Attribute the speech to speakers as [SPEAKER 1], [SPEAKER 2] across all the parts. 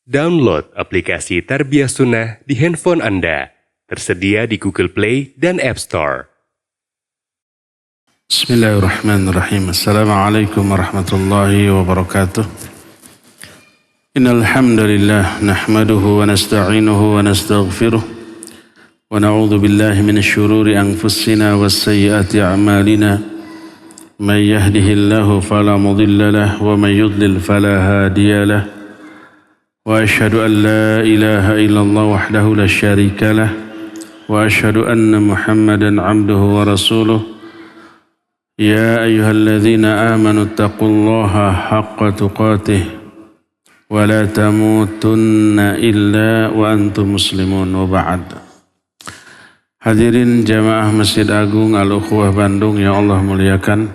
[SPEAKER 1] Download aplikasi Tarbiyah Sunnah di handphone Anda. Tersedia di Google Play dan App Store.
[SPEAKER 2] Bismillahirrahmanirrahim. Assalamualaikum warahmatullahi wabarakatuh. Innal hamdalillah nahmaduhu wa nasta'inuhu wa nastaghfiruh wa na'udzu billahi minasy syururi anfusina was sayyiati a'malina. May yahdihillahu fala mudilla lahu wa may yudlil fala hadiya lahu. Wa asyhadu an la ilaha illallah wahdahu la syarika lahu wa asyhadu anna Muhammadan 'abduhu wa rasuluh. Ya ayyuhalladzina amanu taqullaha haqqa tuqatih wa la tamutunna illa wa antum muslimun wa ba'd. Hadirin jamaah Masjid Agung Al-Ukhuwah Bandung yang Allah muliakan.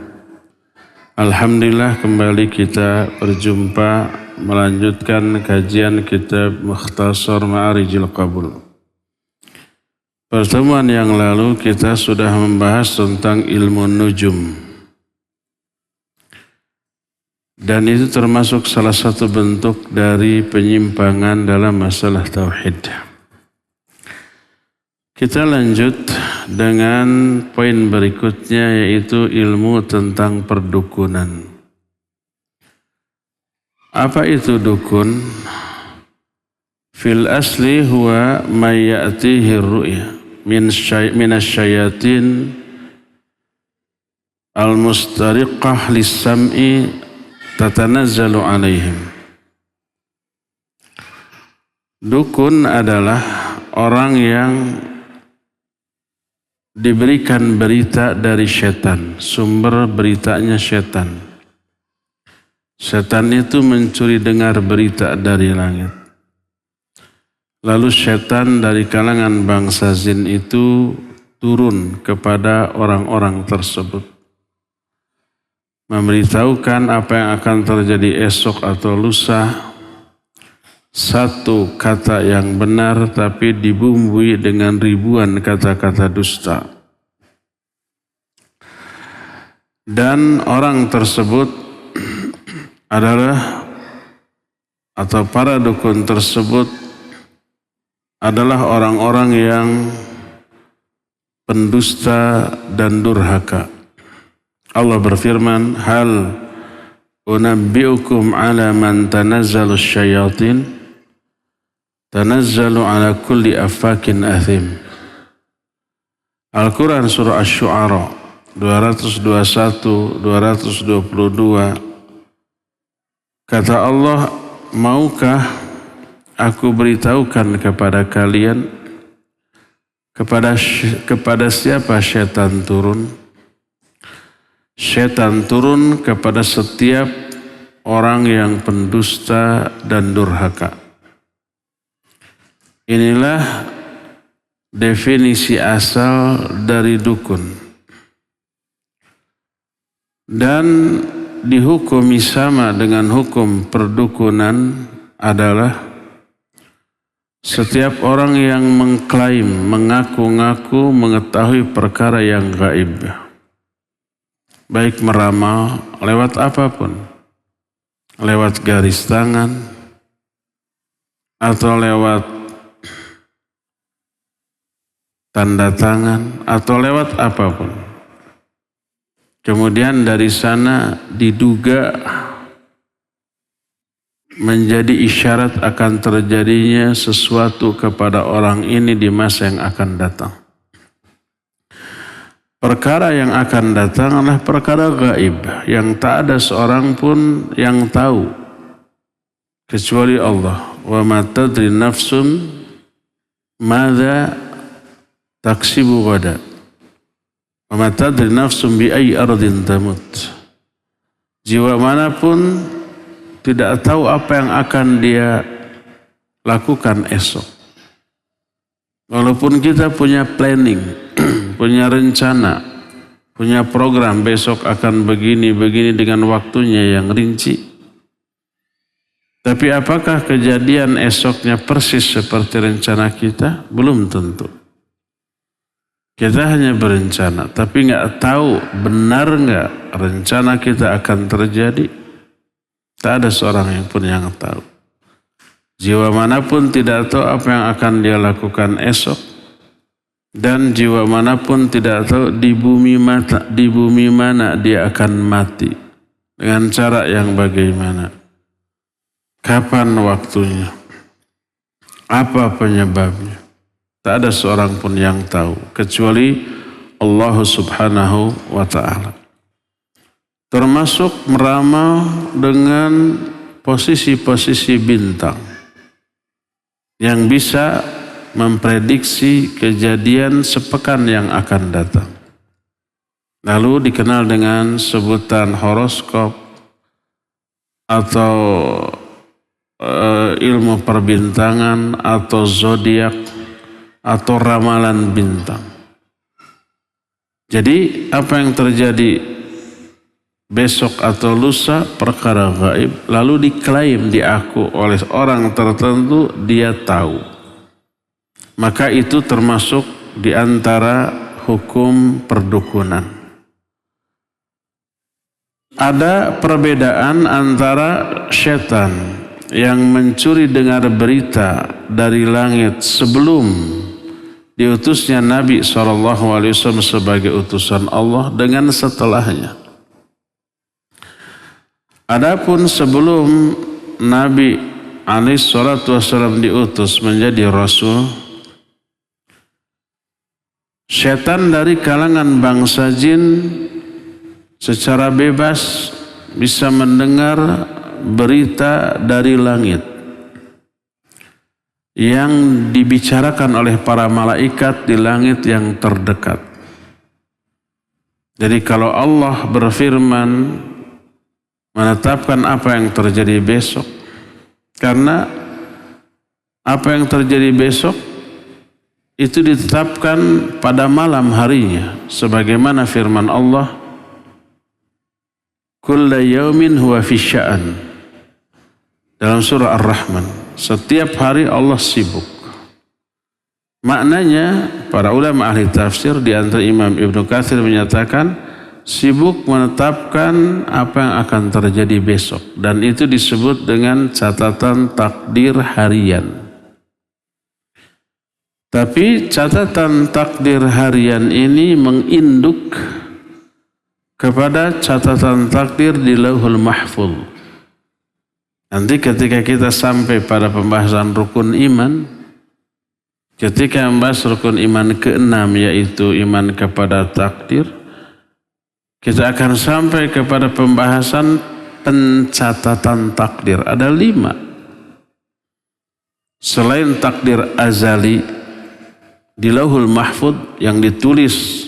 [SPEAKER 2] Alhamdulillah kembali kita berjumpa melanjutkan kajian kitab Mukhtasar Ma'arijil Qabul. Pertemuan yang lalu kita sudah membahas tentang ilmu nujum. Dan itu termasuk salah satu bentuk dari penyimpangan dalam masalah tauhid. Kita lanjut dengan poin berikutnya, yaitu ilmu tentang perdukunan. Apa itu dukun? Fil asli huwa may ya'tihi ru'ya minasyayatin al-mustariqah lis-sam'i tatanazzalu alaihim. Dukun adalah orang yang diberikan berita dari setan, sumber beritanya setan. Setan itu mencuri dengar berita dari langit. Lalu setan dari kalangan bangsa jin itu turun kepada orang-orang tersebut, memberitahukan apa yang akan terjadi esok atau lusa. Satu kata yang benar tapi dibumbui dengan ribuan kata-kata dusta. Dan orang tersebut adalah, atau para dukun tersebut adalah orang-orang yang pendusta dan durhaka. Allah berfirman, hal unabbi'ukum ala man tanazzalu syayatin tanazzalu ala kulli affakin athim. Al-Quran surah Asy-Syu'ara 221, 222. Kata Allah, maukah aku beritahukan kepada kalian kepada siapa syaitan turun? Syaitan turun kepada setiap orang yang pendusta dan durhaka. Inilah definisi asal dari dukun. Dan dihukumi sama dengan hukum perdukunan adalah setiap orang yang mengklaim, mengaku-ngaku mengetahui perkara yang gaib. Baik meramal lewat apapun. Lewat garis tangan atau lewat tanda tangan atau lewat apapun. Kemudian dari sana diduga menjadi isyarat akan terjadinya sesuatu kepada orang ini di masa yang akan datang. Perkara yang akan datang adalah perkara gaib yang tak ada seorang pun yang tahu kecuali Allah. Wa ma tadri nafsun madza taksibu ghadan wa ma tadri nafsun bi ayyi ardin tamut. Jiwa manapun tidak tahu apa yang akan dia lakukan esok. Walaupun kita punya planning, punya rencana, punya program besok akan begini-begini dengan waktunya yang rinci. Tapi apakah kejadian esoknya persis seperti rencana kita? Belum tentu. Kita hanya berencana, tapi nggak tahu benar nggak rencana kita akan terjadi. Tak ada seorang yang pun yang tahu. Jiwa manapun tidak tahu apa yang akan dia lakukan esok. Dan jiwa manapun tidak tahu di bumi mana dia akan mati. Dengan cara yang bagaimana. Kapan waktunya. Apa penyebabnya. Tak ada seorang pun yang tahu. Kecuali Allah subhanahu wa ta'ala. Termasuk meramal dengan posisi-posisi bintang. Yang bisa memprediksi kejadian sepekan yang akan datang. Lalu dikenal dengan sebutan horoskop atau ilmu perbintangan atau zodiak atau ramalan bintang. Jadi apa yang terjadi besok atau lusa perkara gaib lalu diklaim diaku oleh orang tertentu dia tahu. Maka itu termasuk di antara hukum perdukunan. Ada perbedaan antara setan yang mencuri dengar berita dari langit sebelum diutusnya Nabi SAW sebagai utusan Allah dengan setelahnya. Adapun sebelum Nabi SAW diutus menjadi Rasul, setan dari kalangan bangsa jin secara bebas bisa mendengar berita dari langit yang dibicarakan oleh para malaikat di langit yang terdekat. Jadi kalau Allah berfirman menetapkan apa yang terjadi besok, karena apa yang terjadi besok itu ditetapkan pada malam harinya, sebagaimana firman Allah, kulla yaumin huwa fi sya'an, dalam surah Ar-Rahman. Setiap hari Allah sibuk. Maknanya para ulama ahli tafsir di antara Imam Ibnu Katsir menyatakan sibuk menetapkan apa yang akan terjadi besok. Dan itu disebut dengan catatan takdir harian. Tapi catatan takdir harian ini menginduk kepada catatan takdir di Lauhul Mahfuz. Nanti ketika kita sampai pada pembahasan rukun iman, ketika membahas rukun iman ke-6 yaitu iman kepada takdir, kita akan sampai kepada pembahasan pencatatan takdir. Ada 5. Selain takdir azali di Lauhul Mahfuz yang ditulis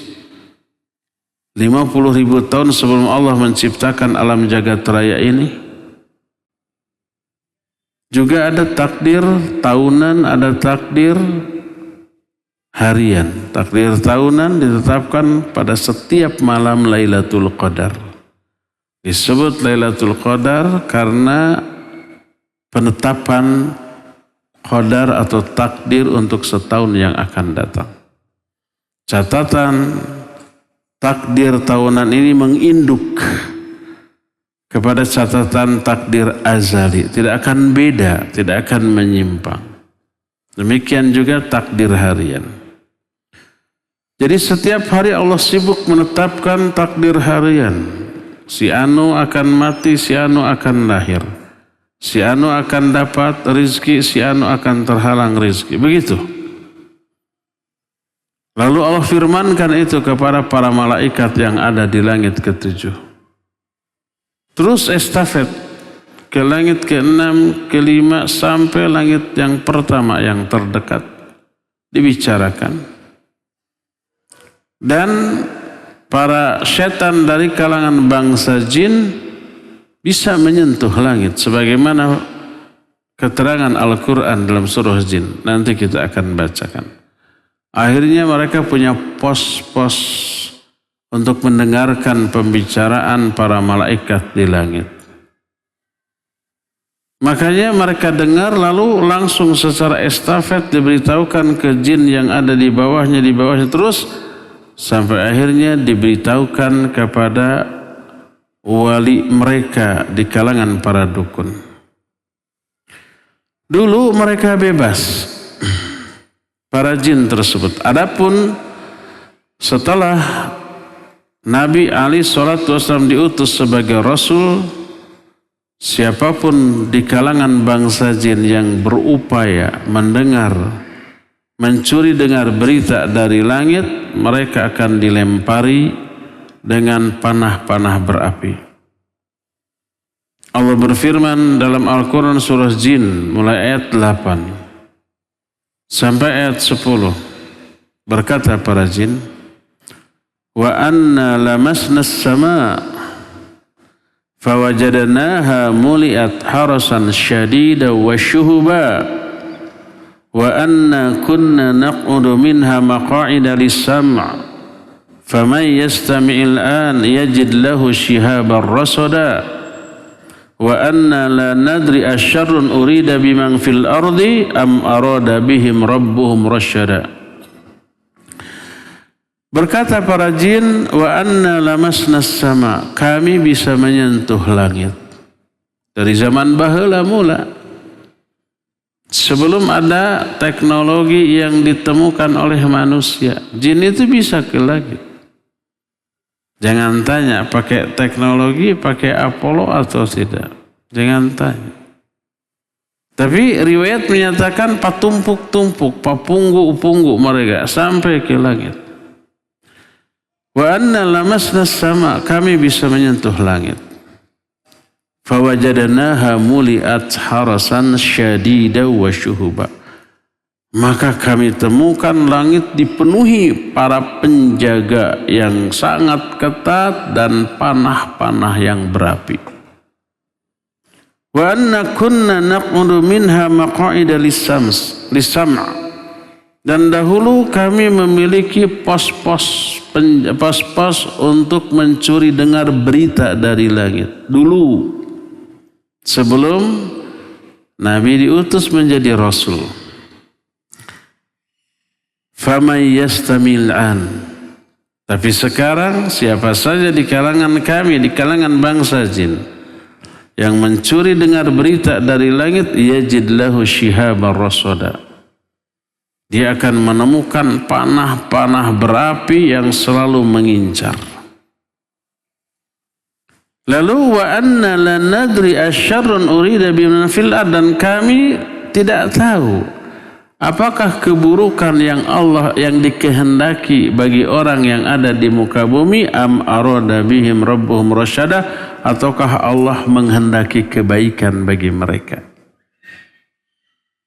[SPEAKER 2] 50.000 tahun sebelum Allah menciptakan alam jagat raya ini, juga ada takdir tahunan, ada takdir harian. Takdir tahunan ditetapkan pada setiap malam Lailatul Qadar. Disebut Lailatul Qadar karena penetapan qadar atau takdir untuk setahun yang akan datang. Catatan takdir tahunan ini menginduk kepada catatan takdir azali. Tidak akan beda, tidak akan menyimpang. Demikian juga takdir harian. Jadi setiap hari Allah sibuk menetapkan takdir harian. Si anu akan mati, si anu akan lahir. Si anu akan dapat rizki, si anu akan terhalang rizki. Begitu. Lalu Allah firmankan itu kepada para malaikat yang ada di langit ke-7. Terus estafet ke langit ke-6, ke-5 sampai langit yang pertama yang terdekat. Dibicarakan. Dan para setan dari kalangan bangsa jin bisa menyentuh langit sebagaimana keterangan Al-Quran dalam surah Jin. Nanti kita akan bacakan. Akhirnya mereka punya pos-pos untuk mendengarkan pembicaraan para malaikat di langit. Makanya mereka dengar lalu langsung secara estafet diberitahukan ke jin yang ada di bawahnya terus sampai akhirnya diberitahukan kepada wali mereka di kalangan para dukun. Dulu mereka bebas, para jin tersebut. Adapun setelah Nabi Ali SAW diutus sebagai Rasul, siapapun di kalangan bangsa jin yang berupaya mencuri dengar berita dari langit, mereka akan dilempari dengan panah-panah berapi. Allah berfirman dalam Al-Quran surah Jin mulai ayat 8 sampai ayat 10. Berkata para jin, wa anna lamasna as-sama' fawajadnaha muliat harasan syadida wa syuhuba wa anna kunna naq'udu minha maqa'ida lis-sam' faman yastami'il an yajid lahu shihaban rasada wa anna la nadri asyarrun urida biman fil ardi am arada bihim rabbuhum rasyada. Berkata para jin, wa anna lamasna sama, kami bisa menyentuh langit. Dari zaman baheula mula, sebelum ada teknologi yang ditemukan oleh manusia, jin itu bisa ke langit. Jangan tanya pakai teknologi, pakai Apollo atau tidak. Jangan tanya. Tapi riwayat menyatakan patumpuk-tumpuk, papunggu-punggu mereka sampai ke langit. Wa anna lamasna sama, kami bisa menyentuh langit. Fawajadnaha muliat harasan syadida wa syuhuba. Maka kami temukan langit dipenuhi para penjaga yang sangat ketat dan panah-panah yang berapi. Wa anna kunna naq'udu minha maqa'ida lis-sam'. Dan dahulu kami memiliki pos-pos untuk mencuri dengar berita dari langit. Dulu, sebelum Nabi diutus menjadi Rasul. Faman yastamil an. Tapi sekarang siapa saja di kalangan kami, di kalangan bangsa jin yang mencuri dengar berita dari langit, yajid lahu shihaban rasada. Dia akan menemukan panah-panah berapi yang selalu mengincar. Lalu wa anna la nadri asyarrun urida biman fil ard, dan kami tidak tahu apakah keburukan yang dikehendaki bagi orang yang ada di muka bumi, am arada bihim rabbuhum rasyada, ataukah Allah menghendaki kebaikan bagi mereka.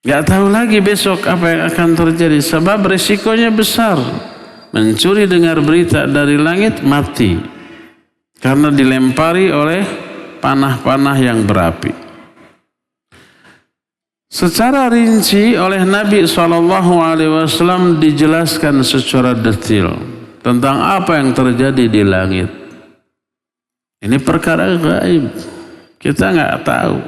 [SPEAKER 2] Gak tahu lagi besok apa yang akan terjadi, sebab risikonya besar. Mencuri dengar berita dari langit, mati karena dilempari oleh panah-panah yang berapi. Secara rinci oleh Nabi SAW dijelaskan secara detail tentang apa yang terjadi di langit. Ini perkara gaib, kita nggak tahu.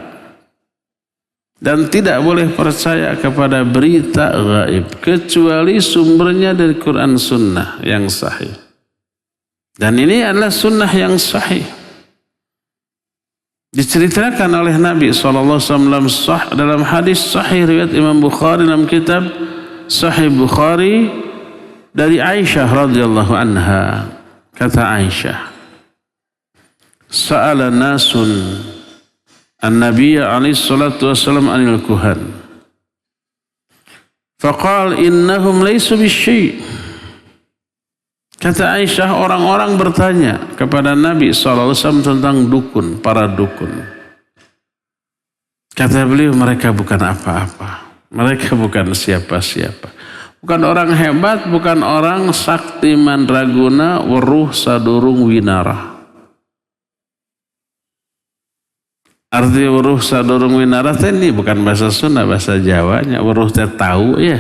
[SPEAKER 2] Dan tidak boleh percaya kepada berita gaib kecuali sumbernya dari Quran Sunnah yang sahih. Dan ini adalah sunnah yang sahih. Diceritakan oleh Nabi SAW dalam hadis sahih riwayat Imam Bukhari dalam kitab Sahih Bukhari dari Aisyah radhiyallahu anha. Kata Aisyah, sa'ala nasun an-nabiyya alaihi salatu wassalam anil kuhan. Faqal innahum laysu bisyai'. Kata Aisyah, orang-orang bertanya kepada Nabi SAW tentang dukun, para dukun. Kata beliau, mereka bukan apa-apa. Mereka bukan siapa-siapa. Bukan orang hebat, bukan orang sakti mandraguna, weruh sadurung winara. Arti weruh sadurung winara ini bukan bahasa Sunda, bahasa Jawanya. Weruh teh tahu ya.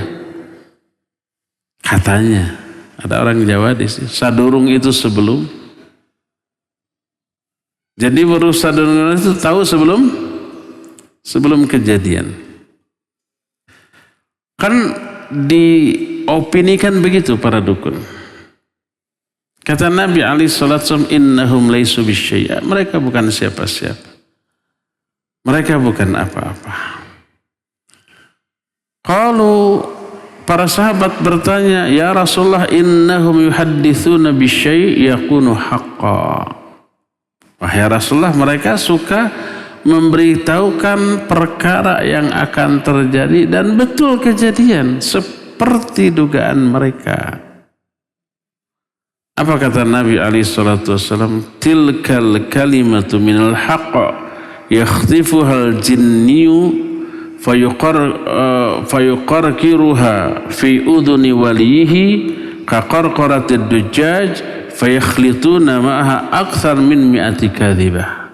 [SPEAKER 2] Katanya. Ada orang Jawa di sini. Sadurung itu sebelum. Jadi weruh sadurung itu tahu sebelum kejadian. Kan diopinikan begitu para dukun. Kata Nabi SAW, innahum laysu bisyai'. Mereka bukan siapa-siapa. Mereka bukan apa-apa. Qalu, para sahabat bertanya, ya Rasulullah, innahum yuhadditsuna bisyai' yakunu haqqan. Wahai Rasulullah, mereka suka memberitahukan perkara yang akan terjadi dan betul kejadian seperti dugaan mereka. Apa kata Nabi alaihi salatu wasallam? Tilkal kalimatu minal haqq yakhtifuhal jinniyu fayuqarkiruha fi udhuni walihi kaqarqaratid dujjaj fayakhlituna ma'aha akthar min mi'ati kadhibah.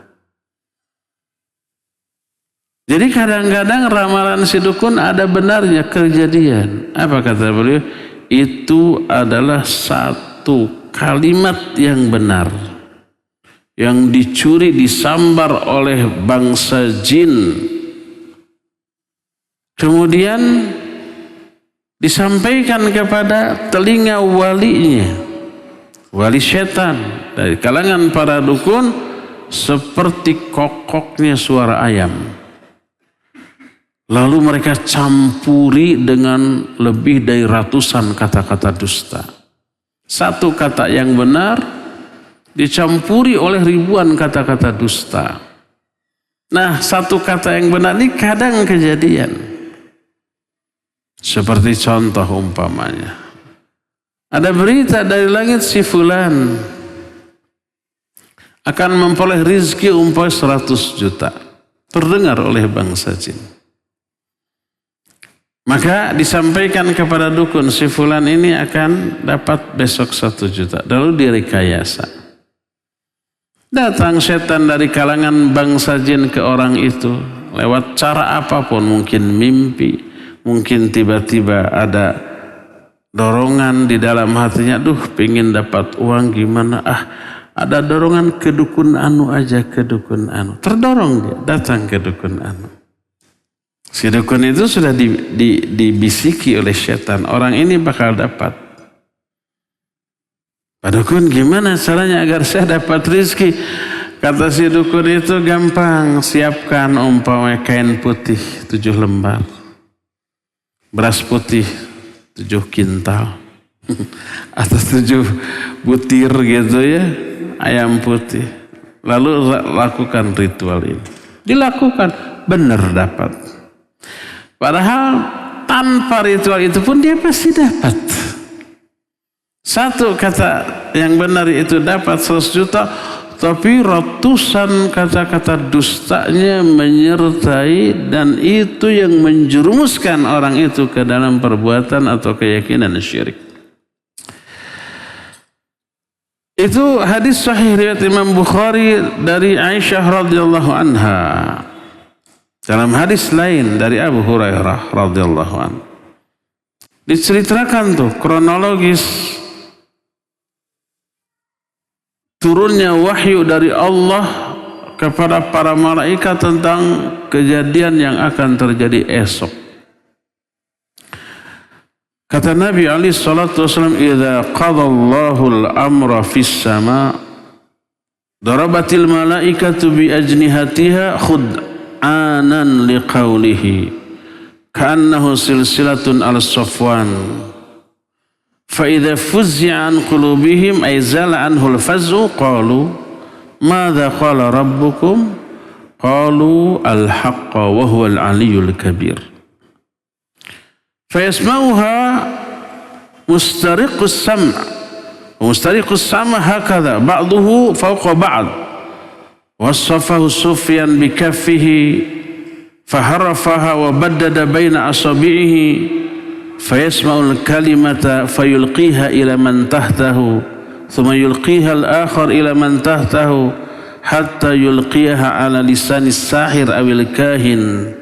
[SPEAKER 2] Jadi kadang-kadang ramalan si dukun ada benarnya kejadian. Apa kata beliau? Itu adalah satu kalimat yang benar, yang dicuri, disambar oleh bangsa jin. Kemudian disampaikan kepada telinga walinya, wali setan dari kalangan para dukun, seperti kokoknya suara ayam. Lalu mereka campuri dengan lebih dari ratusan kata-kata dusta. Satu kata yang benar dicampuri oleh ribuan kata-kata dusta. Nah, satu kata yang benar ini kadang kejadian. Seperti contoh umpamanya, ada berita dari langit si fulan akan memperoleh rizki umpamanya 100 juta. Terdengar oleh bangsa jin. Maka disampaikan kepada dukun, si fulan ini akan dapat besok 1 juta. Lalu direkayasa. Datang setan dari kalangan bangsa jin ke orang itu. Lewat cara apapun, mungkin mimpi, mungkin tiba-tiba ada dorongan di dalam hatinya. Duh, pengen dapat uang gimana? Ada dorongan ke dukun anu aja, ke dukun anu. Terdorong dia, datang ke dukun anu. Si dukun itu sudah dibisiki oleh setan, orang ini bakal dapat. Pak dukun, gimana caranya agar saya dapat rezeki? Kata si dukun itu, gampang, siapkan umpamanya kain putih 7 lembar, beras putih 7 kintal, atau 7 butir gitu ya, ayam putih. Lalu lakukan ritual ini. Dilakukan, benar dapat. Padahal tanpa ritual itu pun dia pasti dapat. Satu kata yang benar itu dapat 100 juta, tapi ratusan kata-kata dustanya menyertai, dan itu yang menjerumuskan orang itu ke dalam perbuatan atau keyakinan syirik. Itu hadis sahih riwayat Imam Bukhari dari Aisyah radhiyallahu anha. Dalam hadis lain dari Abu Hurairah radhiyallahu anhu diceritakan tuh kronologis turunnya wahyu dari Allah kepada para malaikat tentang kejadian yang akan terjadi esok. Kata Nabi alaihi salatu wasallam, "Idza qadallahu al-amra fis sama, darabatil malaikatu bi ajnihatiha khud'anan liqaulihi ka'annahu silsilatun al-safwan. Fa idza fuzzi'a an qulubihim ay zala anhu al-faz'u qalu madza qala rabbukum qalu al-haqqa wa huwa al-'aliyyul kabir." فيسمعها مسترق السمع ومسترق السمع هكذا بعضه فوق بعض وصفه سفيان بكفه فحرفها وبدد بين أصابعه فيسمع الكلمة فيلقيها إلى من تحته ثم يلقيها الآخر إلى من تحته حتى يلقيها على لسان الساحر أو الكاهن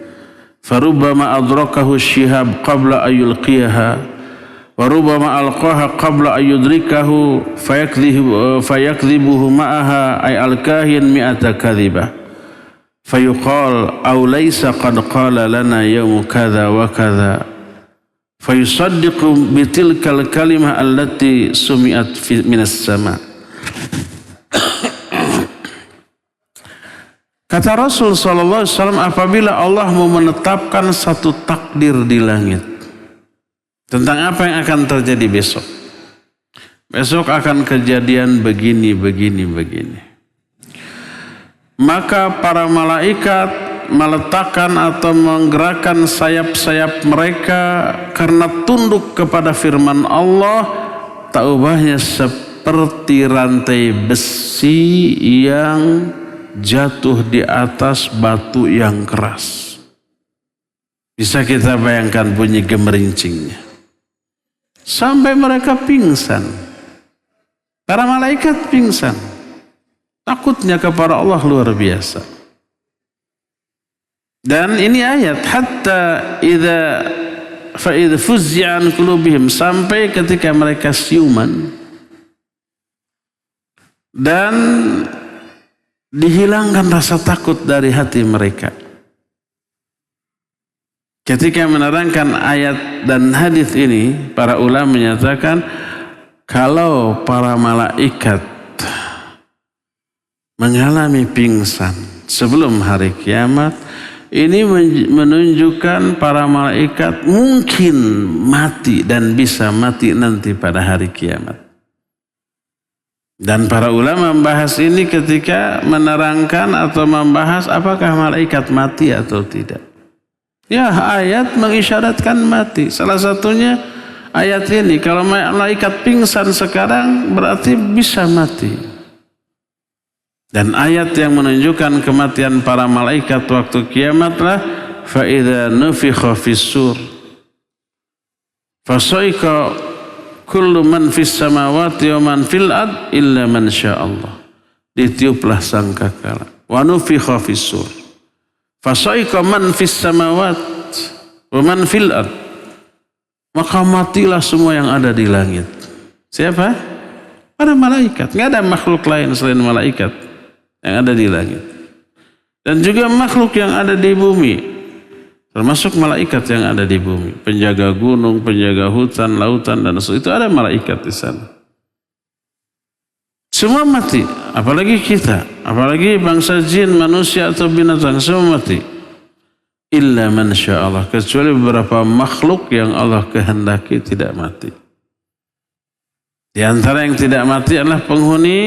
[SPEAKER 2] فربما أدركه الشهاب قبل أن يلقيها وربما ألقاها قبل أن يدركه فيكذبه معها أي الكاهن 100 كذبة فيقال أو ليس قد قال لنا يوم كذا وكذا فيصدق بتلك الكلمة التي سمعت من السماء. Kata Rasul SAW, apabila Allah mau menetapkan satu takdir di langit tentang apa yang akan terjadi besok. Besok akan kejadian begini. Maka para malaikat meletakkan atau menggerakkan sayap-sayap mereka karena tunduk kepada firman Allah, tak ubahnya seperti rantai besi yang jatuh di atas batu yang keras. Bisa kita bayangkan bunyi gemerincingnya. Sampai mereka pingsan. Para malaikat pingsan. Takutnya kepada Allah luar biasa. Dan ini ayat hatta idza fuzzi'a an qulubihim, sampai ketika mereka siuman dan dihilangkan rasa takut dari hati mereka. Ketika menerangkan ayat dan hadis ini, para ulama menyatakan kalau para malaikat mengalami pingsan sebelum hari kiamat, ini menunjukkan para malaikat mungkin mati dan bisa mati nanti pada hari kiamat. Dan para ulama membahas ini ketika menerangkan atau membahas apakah malaikat mati atau tidak. Ya, ayat mengisyaratkan mati. Salah satunya ayat ini, kalau malaikat pingsan sekarang berarti bisa mati. Dan ayat yang menunjukkan kematian para malaikat waktu kiamatlah fa idza nufikha fis-sur fasaika kullu man fis samawati wa man fil ard illa man sya'allah. Ditiuplah sangkakala wa nufikha fis-sur fasaika man fis samawati wa man fil ard, maka matilah semua yang ada di langit. Siapa? Para malaikat. Enggak ada makhluk lain selain malaikat yang ada di langit. Dan juga makhluk yang ada di bumi, termasuk malaikat yang ada di bumi, penjaga gunung, penjaga hutan, lautan, dan itu ada malaikat di sana. Semua mati, apalagi kita, apalagi bangsa jin, manusia atau binatang, semua mati. Illa man sya'allah, kecuali beberapa makhluk yang Allah kehendaki tidak mati. Di antara yang tidak mati adalah penghuni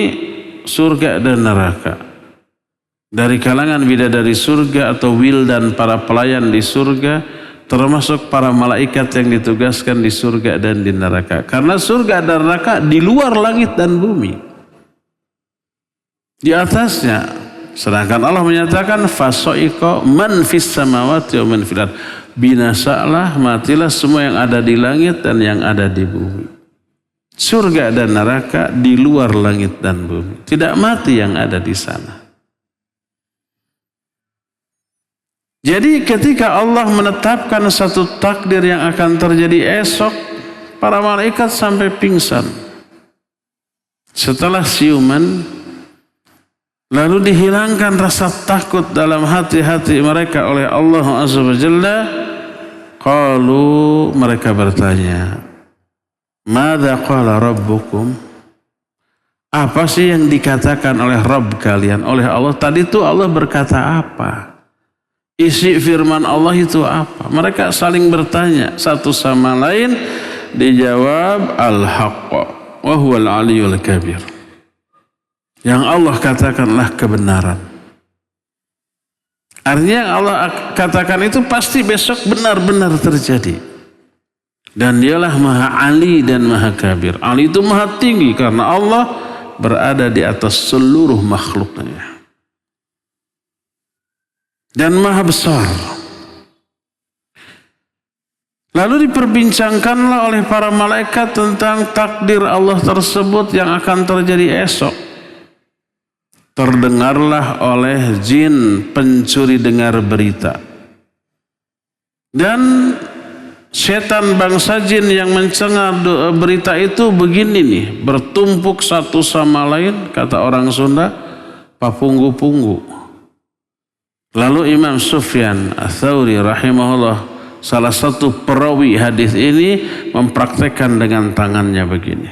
[SPEAKER 2] surga dan neraka. Dari kalangan bidadari surga atau wildan, para pelayan di surga, termasuk para malaikat yang ditugaskan di surga dan di neraka. Karena surga dan neraka di luar langit dan bumi, di atasnya. Sedangkan Allah menyatakan fasoiko man fis samawati wa man fil ard, binasalah, matilah semua yang ada di langit dan yang ada di bumi. Surga dan neraka di luar langit dan bumi, tidak mati yang ada di sana. Jadi ketika Allah menetapkan satu takdir yang akan terjadi esok, para malaikat sampai pingsan. Setelah siuman, lalu dihilangkan rasa takut dalam hati-hati mereka oleh Allah Azza wa Jalla. Qalu, mereka bertanya, madza qala rabbukum? Apa sih yang dikatakan oleh Rabb kalian, oleh Allah? Tadi itu Allah berkata apa? Isi firman Allah itu apa? Mereka saling bertanya satu sama lain. Dijawab al-haqq wa huwal aliyyul kabir. Yang Allah katakanlah kebenaran. Artinya yang Allah katakan itu pasti besok benar-benar terjadi. Dan dialah maha ali dan maha kabir. Ali itu maha tinggi karena Allah berada di atas seluruh makhluknya. Dan maha besar. Lalu diperbincangkanlah oleh para malaikat tentang takdir Allah tersebut yang akan terjadi esok. Terdengarlah oleh jin pencuri dengar berita. Dan setan bangsa jin yang mencengar berita itu begini nih, bertumpuk satu sama lain, kata orang Sunda, papunggu-punggu. Lalu Imam Sufyan Ats-Tsauri rahimahullah, salah satu perawi hadis ini, mempraktekkan dengan tangannya begini.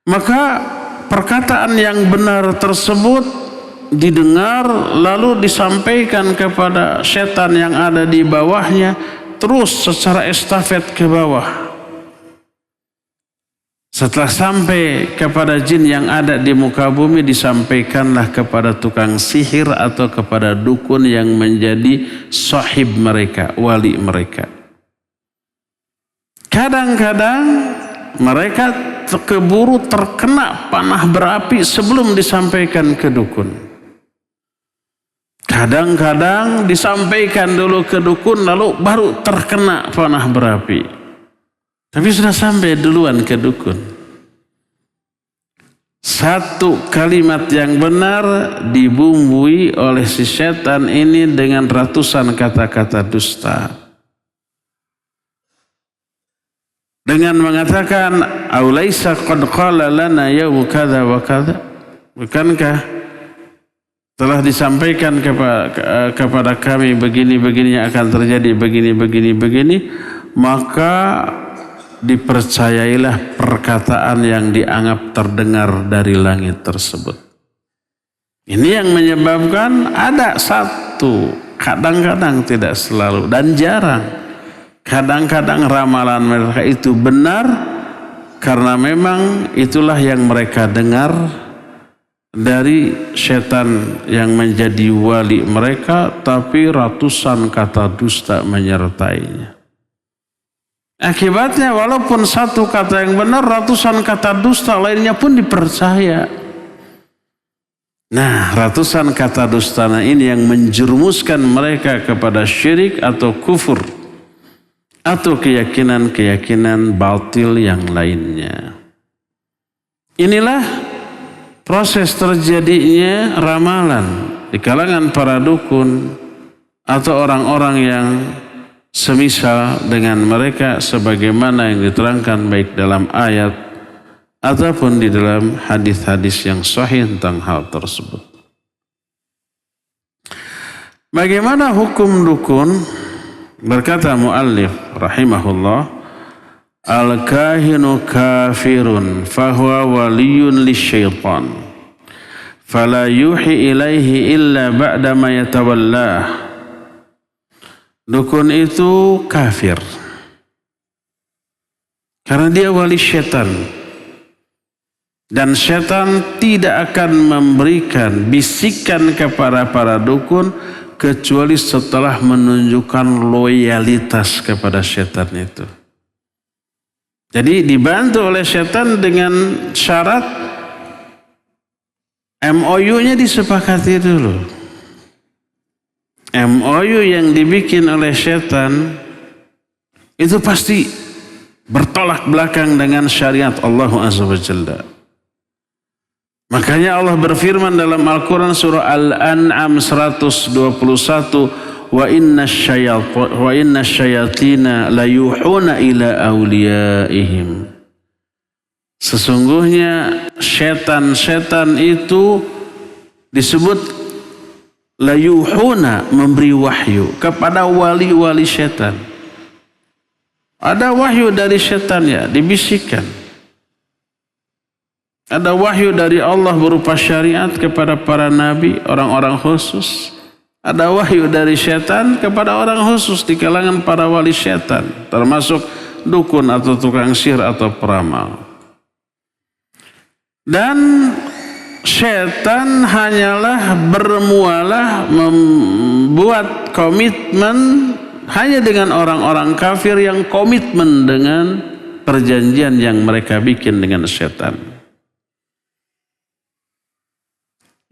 [SPEAKER 2] Maka perkataan yang benar tersebut didengar lalu disampaikan kepada setan yang ada di bawahnya, terus secara estafet ke bawah. Setelah sampai kepada jin yang ada di muka bumi, disampaikanlah kepada tukang sihir atau kepada dukun yang menjadi sahib mereka, wali mereka. Kadang-kadang mereka keburu terkena panah berapi sebelum disampaikan ke dukun. Kadang-kadang disampaikan dulu ke dukun lalu baru terkena panah berapi. Tapi sudah sampai duluan ke dukun. Satu kalimat yang benar dibumbui oleh si setan ini dengan ratusan kata-kata dusta. Dengan mengatakan, "Aulaisa qad qala lana yaum kadza wa kadza?" Bukankah telah disampaikan kepada kami begini-begini yang akan terjadi, begini-begini. Maka dipercayailah perkataan yang dianggap terdengar dari langit tersebut. Ini yang menyebabkan ada satu, kadang-kadang tidak selalu dan jarang. Kadang-kadang ramalan mereka itu benar karena memang itulah yang mereka dengar dari setan yang menjadi wali mereka, tapi ratusan kata dusta menyertainya. Akibatnya walaupun satu kata yang benar, ratusan kata dusta lainnya pun dipercaya. Nah, ratusan kata dusta ini yang menjerumuskan mereka kepada syirik atau kufur atau keyakinan-keyakinan batil yang lainnya. Inilah proses terjadinya ramalan di kalangan para dukun atau orang-orang yang semisal dengan mereka, sebagaimana yang diterangkan baik dalam ayat ataupun di dalam hadis-hadis yang sahih tentang hal tersebut. Bagaimana hukum dukun? Berkata muallif rahimahullah, al-kahinu kafirun fahuwa waliyun lisyaitan fala yuhi ilaihi illa ba'da ma yatawallah. Dukun itu kafir karena dia wali setan, dan setan tidak akan memberikan bisikan kepada para dukun kecuali setelah menunjukkan loyalitas kepada setan itu. Jadi dibantu oleh setan dengan syarat MOU-nya disepakati dulu. MOU yang dibikin oleh setan itu pasti bertolak belakang dengan syariat Allah Azza wa Jalla. Makanya Allah berfirman dalam Al-Quran surah Al-An'am 121, wa inna syayatina layuhuna ila awliyaihim. Sesungguhnya setan-setan itu disebut layuhuna, memberi wahyu kepada wali-wali setan. Ada wahyu dari setan, ya, dibisikkan. Ada wahyu dari Allah berupa syariat kepada para nabi, orang-orang khusus. Ada wahyu dari setan kepada orang khusus di kalangan para wali setan, termasuk dukun atau tukang sihir atau peramal. Dan setan hanyalah bermualah membuat komitmen hanya dengan orang-orang kafir yang komitmen dengan perjanjian yang mereka bikin dengan setan.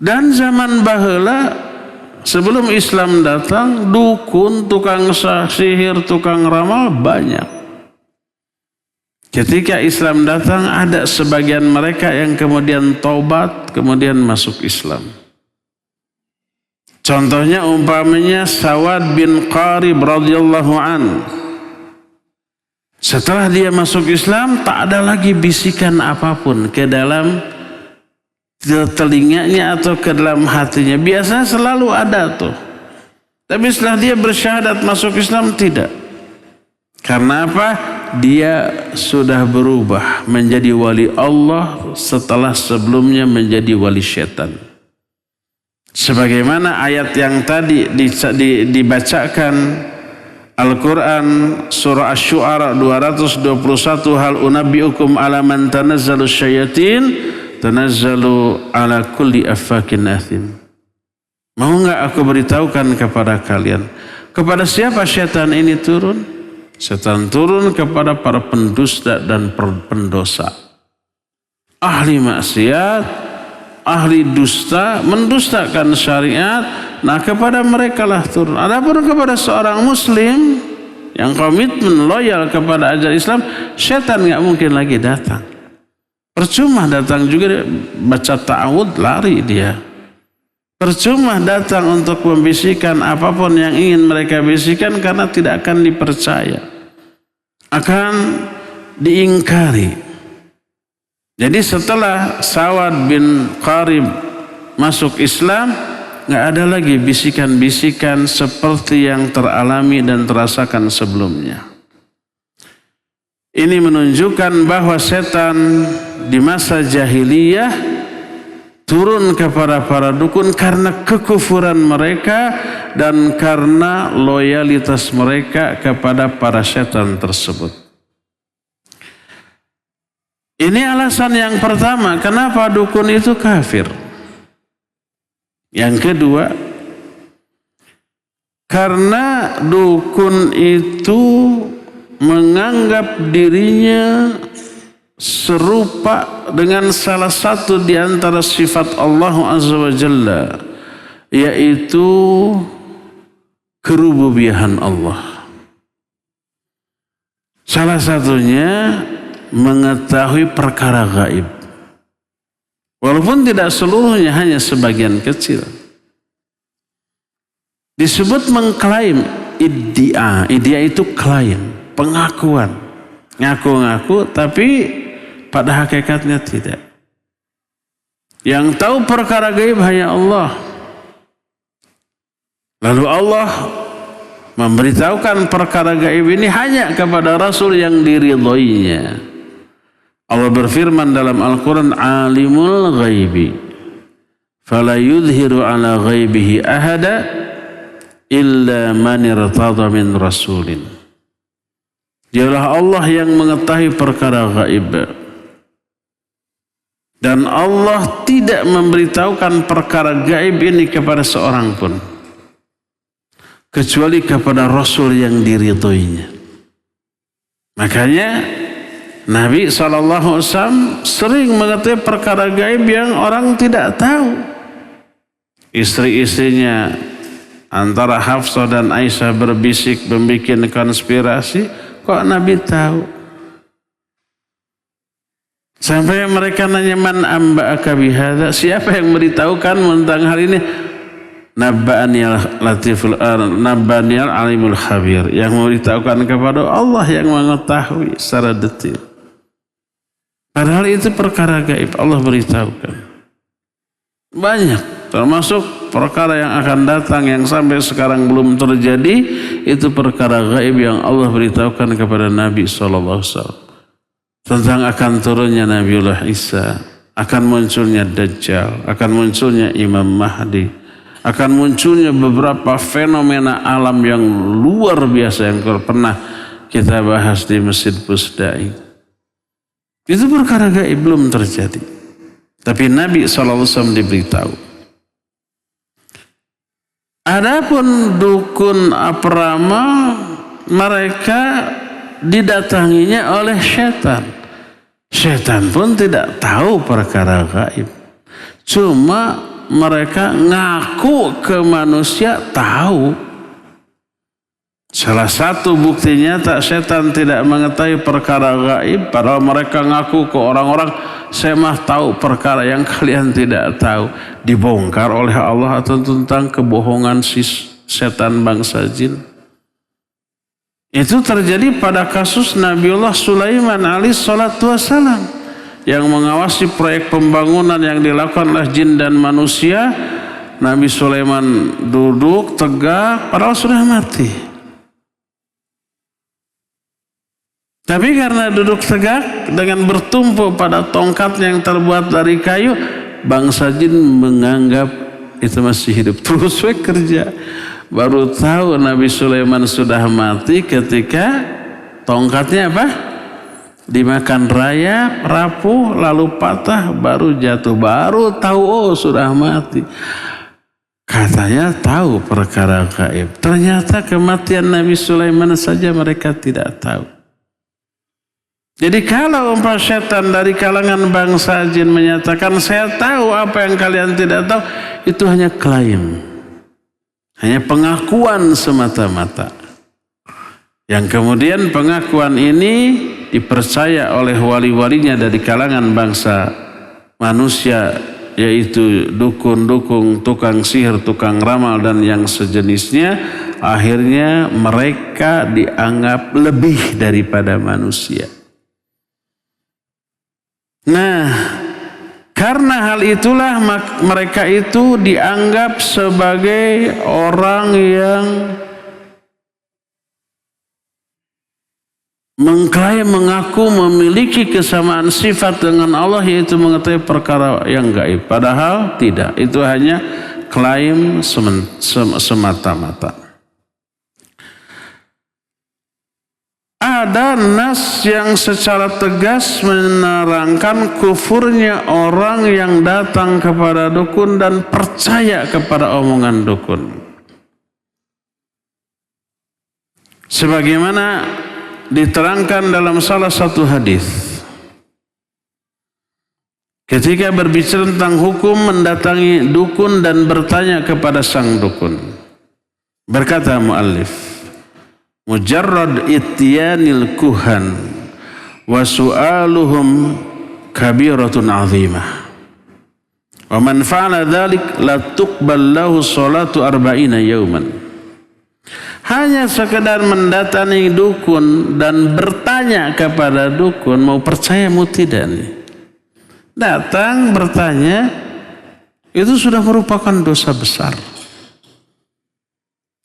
[SPEAKER 2] Dan zaman baheula sebelum Islam datang, dukun, tukang sihir, tukang ramal banyak. Ketika Islam datang, ada sebagian mereka yang kemudian taubat, kemudian masuk Islam. Contohnya umpamanya Sawad bin Qarib radhiyallahu an. Setelah dia masuk Islam, tak ada lagi bisikan apapun ke dalam telinganya atau ke dalam hatinya. Biasanya selalu ada tuh. Tapi setelah dia bersyahadat masuk Islam, tidak. Karena apa? Dia sudah berubah menjadi wali Allah setelah sebelumnya menjadi wali setan. Sebagaimana ayat yang tadi dibacakan Al-Quran surah Asy-Syu'ara 221, hal unabbiukum ala man tanazzalu syayatin tanazzalu ala kulli affakin athim. Mau enggak aku beritahukan kepada kalian kepada siapa syaitan ini turun? Syaitan turun kepada para pendusta dan pendosa, ahli maksiat, ahli dusta, mendustakan syariat. Nah, kepada mereka lah turun. Adapun kepada seorang muslim yang komitmen loyal kepada ajaran Islam, syaitan nggak mungkin lagi datang. Percuma datang juga baca ta'awud, lari dia. Percuma datang untuk membisikkan apapun yang ingin mereka bisikan, karena tidak akan dipercaya, akan diingkari. Jadi setelah Sawad bin Qarib masuk Islam, nggak ada lagi bisikan-bisikan seperti yang teralami dan terasakan sebelumnya. Ini menunjukkan bahwa setan di masa jahiliyah turun kepada para dukun karena kekufuran mereka dan karena loyalitas mereka kepada para setan tersebut. Ini alasan yang pertama kenapa dukun itu kafir. Yang kedua, karena dukun itu menganggap dirinya serupa dengan salah satu di antara sifat Allah Azza wa Jalla, yaitu kerububiahan Allah. Salah satunya mengetahui perkara gaib, walaupun tidak seluruhnya, hanya sebagian kecil. Disebut mengklaim, iddia. Iddia itu klaim, pengakuan, ngaku-ngaku tapi pada hakikatnya tidak. Yang tahu perkara gaib hanya Allah. Lalu Allah memberitahukan perkara gaib ini hanya kepada Rasul yang diridhoinya. Allah berfirman dalam Al-Quran, alimul ghaibi fala yudhiru ala ghaibihi ahada illa man irtada min rasulin. Dialah Allah yang mengetahui perkara gaib. Dan Allah tidak memberitahukan perkara gaib ini kepada seorang pun, kecuali kepada Rasul yang diridhoinya. Makanya Nabi SAW sering mengetahui perkara gaib yang orang tidak tahu. Istri-istrinya antara Hafsah dan Aisyah berbisik, membuat konspirasi, kok Nabi tahu? Sampai mereka nanya, man amba'aka bihadza, siapa yang memberitahukan tentang hal ini? Nabba'aniyal latiful nabba'aniyal alimul khabir, yang memberitahukan kepada Allah yang mengetahui secara detail. Padahal itu perkara gaib, Allah beritahukan. Banyak, termasuk perkara yang akan datang yang sampai sekarang belum terjadi, itu perkara gaib yang Allah beritahukan kepada Nabi SAW. Tentang akan turunnya Nabiullah Isa, akan munculnya Dajjal, akan munculnya Imam Mahdi, akan munculnya beberapa fenomena alam yang luar biasa yang pernah kita bahas di Masjid Pusdai. Itu perkara gaib, belum terjadi, tapi Nabi SAW diberitahu. Adapun dukun Aprama, mereka didatanginya oleh setan. Setan pun tidak tahu perkara gaib, cuma mereka ngaku ke manusia tahu. Salah satu bukti nyata setan tidak mengetahui perkara gaib, padahal mereka ngaku ke orang-orang, saya mah tahu perkara yang kalian tidak tahu. Dibongkar oleh Allah atau tentang kebohongan si setan bangsa jin. Itu terjadi pada kasus Nabiullah Sulaiman alaihi salatu wassalam, yang mengawasi proyek pembangunan yang dilakukan oleh jin dan manusia. Nabi Sulaiman duduk tegak padahal sudah mati. Tapi karena duduk tegak dengan bertumpu pada tongkatnya yang terbuat dari kayu, bangsa jin menganggap itu masih hidup. Terus we kerja. Baru tahu Nabi Sulaiman sudah mati ketika tongkatnya apa? Dimakan rayap, rapuh, lalu patah, baru jatuh. Baru tahu, oh sudah mati. Katanya tahu perkara gaib. Ternyata kematian Nabi Sulaiman saja mereka tidak tahu. Jadi kalau umpama setan dari kalangan bangsa jin menyatakan saya tahu apa yang kalian tidak tahu, itu hanya klaim, hanya pengakuan semata-mata. Yang kemudian pengakuan ini dipercaya oleh wali-walinya dari kalangan bangsa manusia, yaitu dukun-dukun, tukang sihir, tukang ramal dan yang sejenisnya. Akhirnya mereka dianggap lebih daripada manusia. Nah, karena hal itulah mereka itu dianggap sebagai orang yang mengklaim, mengaku memiliki kesamaan sifat dengan Allah, yaitu mengetahui perkara yang gaib. Padahal tidak, itu hanya klaim semata-mata. Ada nas yang secara tegas menerangkan kufurnya orang yang datang kepada dukun dan percaya kepada omongan dukun. Sebagaimana diterangkan dalam salah satu hadis, ketika berbicara tentang hukum mendatangi dukun dan bertanya kepada sang dukun, berkata muallif, mujarrad ityanil kuhan wa su'aluhum kabiratun azimah wa man fa'ala dhalik la tuqbal lahu salatu arba'ina yawman. Hanya sekedar mendatangi dukun dan bertanya kepada dukun, mau percaya mau tidak nih, datang bertanya, itu sudah merupakan dosa besar.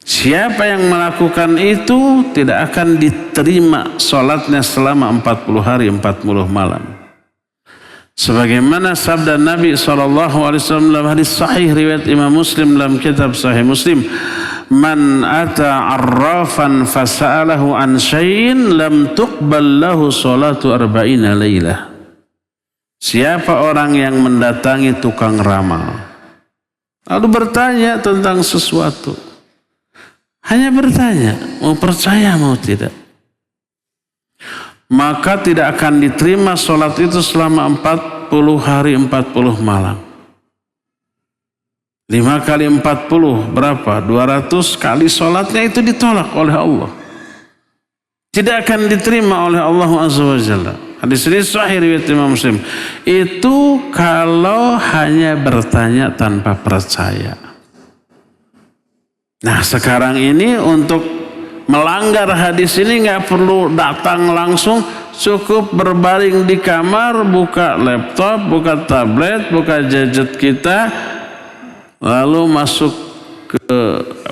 [SPEAKER 2] Siapa yang melakukan itu tidak akan diterima sholatnya selama 40 hari 40 malam. Sebagaimana sabda Nabi SAW dalam hadis sahih riwayat Imam Muslim dalam kitab Sahih Muslim, man ata arrafan fasa'alahu an syai'in lam tuqbal lahu sholatu arba'ina laylah. Siapa orang yang mendatangi tukang ramal lalu bertanya tentang sesuatu, hanya bertanya, mau percaya mau tidak, maka tidak akan diterima sholat itu selama 40 hari 40 malam. 5 kali 40 berapa? 200 kali sholatnya itu ditolak oleh Allah. Tidak akan diterima oleh Allah Azza wa Jalla. Hadis ini sahih riwayat Imam Muslim. Itu kalau hanya bertanya tanpa percaya. Nah sekarang ini untuk melanggar hadis ini nggak perlu datang langsung, cukup berbaring di kamar, buka laptop, buka tablet, buka gadget kita, lalu masuk ke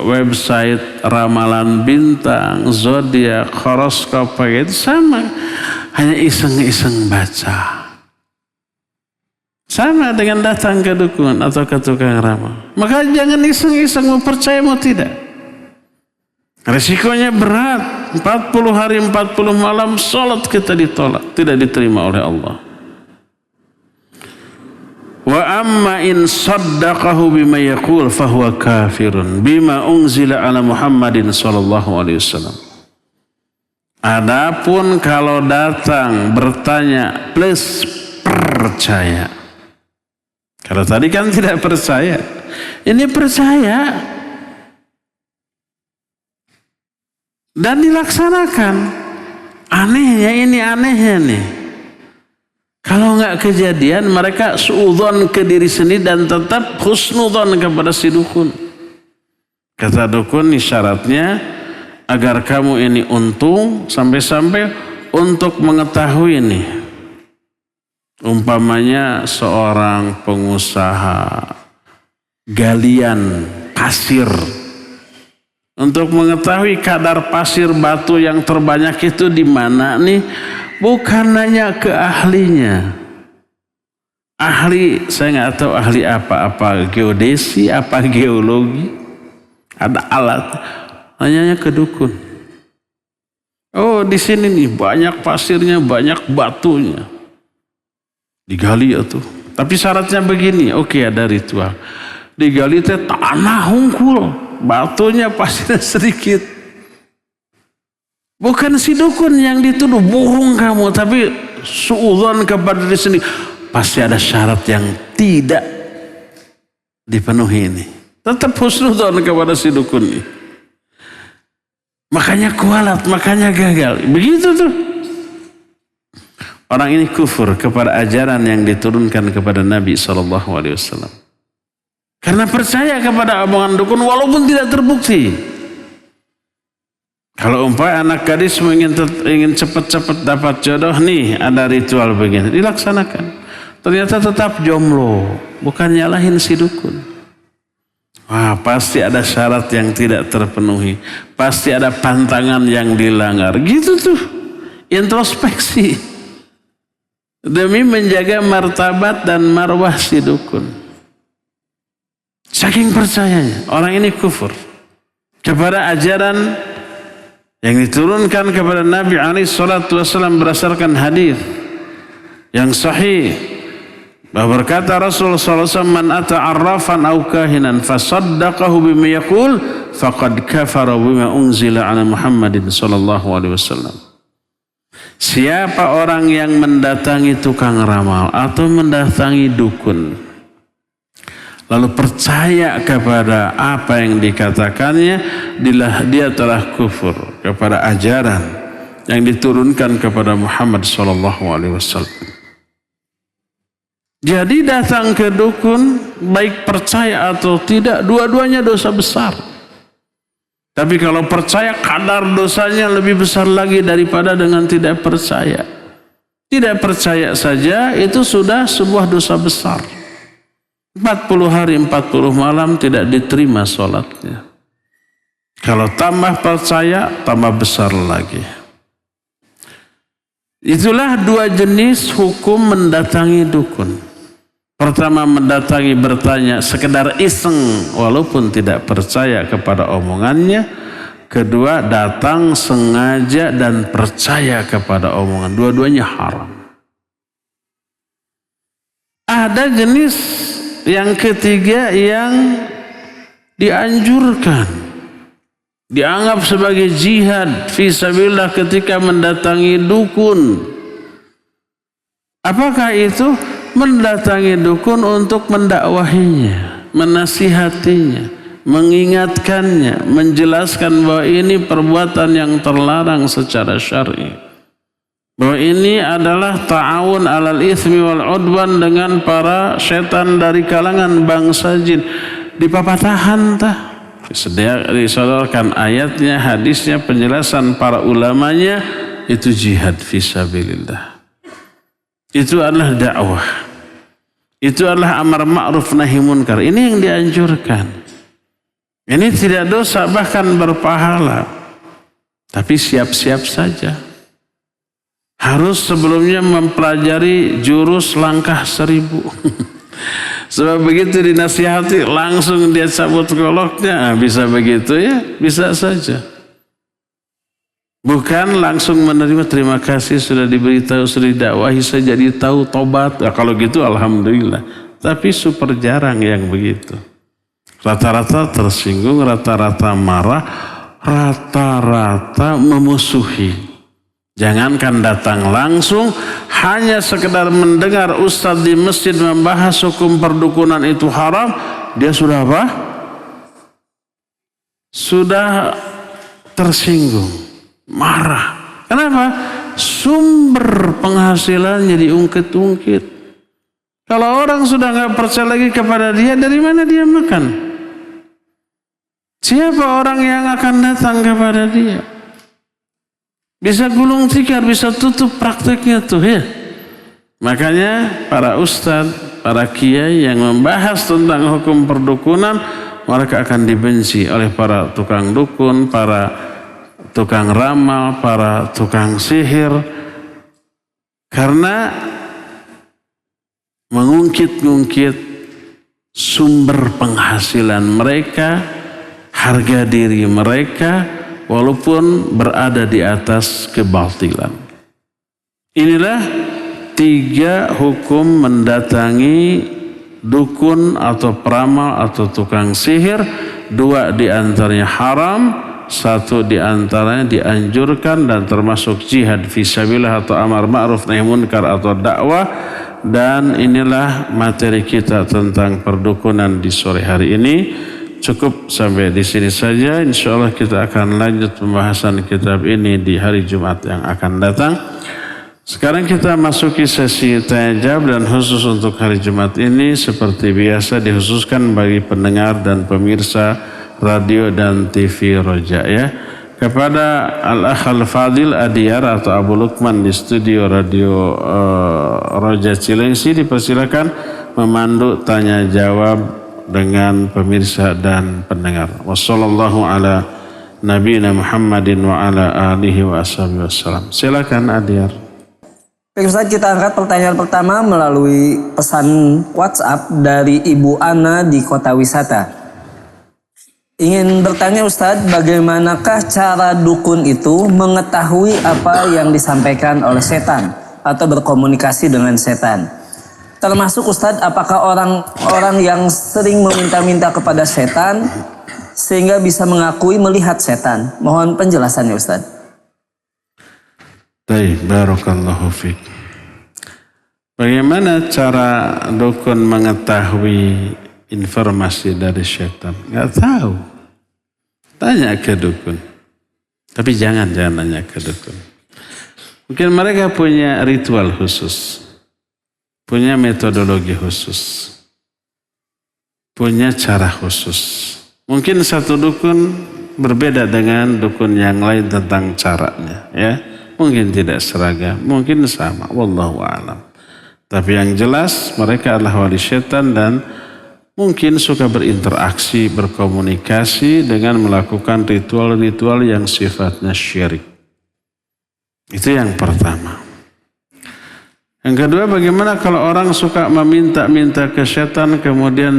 [SPEAKER 2] website ramalan bintang, zodiak, horoskop, itu sama, hanya iseng-iseng baca. Sama dengan datang ke dukun atau ke tukang ramal. Maka jangan iseng-iseng mau percaya mau tidak. Resikonya berat. 40 hari 40 malam sholat kita ditolak, tidak diterima oleh Allah. Wa amma in saddaqahu bima yaqul fahuwa kafirun bima unzila ala Muhammadin sallallahu alaihi wasallam. Adapun kalau datang bertanya plus percaya. Kalau tadi kan tidak percaya, ini percaya dan dilaksanakan. Anehnya ini, anehnya nih. Kalau nggak kejadian, mereka suudzon ke diri sendiri dan tetap husnudzon kepada si dukun. Kata dukun, ini syaratnya agar kamu ini untung sampai-sampai untuk mengetahui nih. Umpamanya seorang pengusaha galian pasir, untuk mengetahui kadar pasir batu yang terbanyak itu di mana nih, bukan nanya ke ahlinya, ahli, saya nggak tahu ahli apa geodesi, apa geologi, ada alat, nanyanya ke dukun. Oh di sini nih banyak pasirnya, banyak batunya, digali tuh. Tapi syaratnya begini, oke ada ritual, digali teh tanah hungkul, batunya pasirnya sedikit. Bukan si dukun yang dituduh, bohong kamu, tapi suudzon kepada diri sendiri. Pasti ada syarat yang tidak dipenuhi ini. Tetap husnudzon kepada si dukun ini. Makanya kualat, makanya gagal. Begitu tuh. Orang ini kufur kepada ajaran yang diturunkan kepada Nabi SAW. Karena percaya kepada omongan dukun walaupun tidak terbukti. Kalau umpamanya anak gadis ingin cepat-cepat dapat jodoh nih, ada ritual begini, dilaksanakan. Ternyata tetap jomblo, bukan nyalahin si dukun. Wah, pasti ada syarat yang tidak terpenuhi, pasti ada pantangan yang dilanggar. Gitu tuh, introspeksi demi menjaga martabat dan marwah si dukun. Saking percayanya, orang ini kufur kepada ajaran yang diturunkan kepada Nabi SAW berdasarkan hadis yang sahih. Bahwa berkata Rasulullah SAW, man ata arrafan au kahinan fasaddaqahu bima yaqul faqad kafara bima unzila ala Muhammadin sallallahu alaihi wasallam. Siapa orang yang mendatangi tukang ramal atau mendatangi dukun lalu percaya kepada apa yang dikatakannya, dia telah kufur kepada ajaran yang diturunkan kepada Muhammad sallallahu alaihi wasallam. Jadi datang ke dukun, baik percaya atau tidak, dua-duanya dosa besar. Tapi kalau percaya, kadar dosanya lebih besar lagi daripada dengan tidak percaya. Tidak percaya saja itu sudah sebuah dosa besar. 40 hari 40 malam tidak diterima sholatnya. Kalau tambah percaya, tambah besar lagi. Itulah dua jenis hukum mendatangi dukun. Pertama, mendatangi bertanya sekedar iseng walaupun tidak percaya kepada omongannya. Kedua, datang sengaja dan percaya kepada omongan. Dua-duanya haram. Ada jenis yang ketiga yang dianjurkan, dianggap sebagai jihad fisabilillah ketika mendatangi dukun. Apakah itu? Mendatangi dukun untuk mendakwahinya, menasihatinya, mengingatkannya, menjelaskan bahwa ini perbuatan yang terlarang secara syar'i. Bahwa ini adalah ta'awun alal itsmi wal udwan dengan para setan dari kalangan bangsa jin. Dipapatahan tah. Disodorkan ayatnya, hadisnya, penjelasan para ulamanya, itu jihad fisabilillah. Itu adalah dakwah. Itu adalah amar ma'ruf nahi munkar. Ini yang dianjurkan. Ini tidak dosa, bahkan berpahala. Tapi siap-siap saja. Harus sebelumnya mempelajari jurus langkah 1000. Sebab begitu dinasihati langsung dia cabut goloknya. Bisa begitu ya? Bisa saja. Bukan langsung menerima, terima kasih sudah diberitahu, sudah didakwahi, saya jadi tahu tobat. Ya, kalau gitu alhamdulillah. Tapi super jarang yang begitu. Rata-rata tersinggung, rata-rata marah, rata-rata memusuhi. Jangankan datang langsung, hanya sekedar mendengar ustadz di masjid membahas hukum perdukunan itu haram, dia sudah apa? Sudah tersinggung. Marah. Kenapa? Sumber penghasilannya diungkit-ungkit. Kalau orang sudah nggak percaya lagi kepada dia, dari mana dia makan? Siapa orang yang akan datang kepada dia? Bisa gulung tikar, bisa tutup prakteknya tuh ya. Makanya para ustadz, para kiai yang membahas tentang hukum perdukunan, mereka akan dibenci oleh para tukang dukun, para tukang ramal, para tukang sihir. Karena mengungkit-ungkit sumber penghasilan mereka, harga diri mereka, walaupun berada di atas kebatilan. Inilah 3 hukum mendatangi dukun atau peramal atau tukang sihir. 2 diantaranya haram, 1 diantaranya dianjurkan dan termasuk jihad fisabilillah atau amar ma'ruf nahi munkar atau dakwah. Dan inilah materi kita tentang perdukunan di sore hari ini. Cukup sampai di sini saja. Insyaallah kita akan lanjut pembahasan kitab ini di hari Jumat yang akan datang. Sekarang kita masuki sesi tanya jawab, dan khusus untuk hari Jumat ini seperti biasa dikhususkan bagi pendengar dan pemirsa radio dan TV Roja ya. Kepada Al-Akh Al-Fadil Adiyar atau Abu Lukman di studio radio Roja Cilengsi dipersilakan memandu tanya jawab dengan pemirsa dan pendengar. Wassallallahu ala nabiyina Muhammadin wa ala alihi wa ashabihi wassalam. Silakan Adiyar.
[SPEAKER 3] Baik Ustaz, kita angkat pertanyaan pertama melalui pesan WhatsApp dari Ibu Ana di Kota Wisata. Ingin bertanya Ustaz, bagaimanakah cara dukun itu mengetahui apa yang disampaikan oleh setan atau berkomunikasi dengan setan? Termasuk Ustaz, apakah orang-orang yang sering meminta-minta kepada setan sehingga bisa mengakui melihat setan? Mohon penjelasannya Ustaz.
[SPEAKER 2] Baik, barakallahu fiik. Bagaimana cara dukun mengetahui informasi dari setan? Nggak tahu. Tanya ke dukun. Tapi jangan nanya ke dukun. Mungkin mereka punya ritual khusus. Punya metodologi khusus. Punya cara khusus. Mungkin satu dukun berbeda dengan dukun yang lain tentang caranya. Ya, mungkin tidak seragam. Mungkin sama. Wallahu a'lam. Tapi yang jelas mereka adalah wali setan dan mungkin suka berinteraksi, berkomunikasi dengan melakukan ritual-ritual yang sifatnya syirik. Itu yang pertama. Yang kedua, bagaimana kalau orang suka meminta-minta ke setan kemudian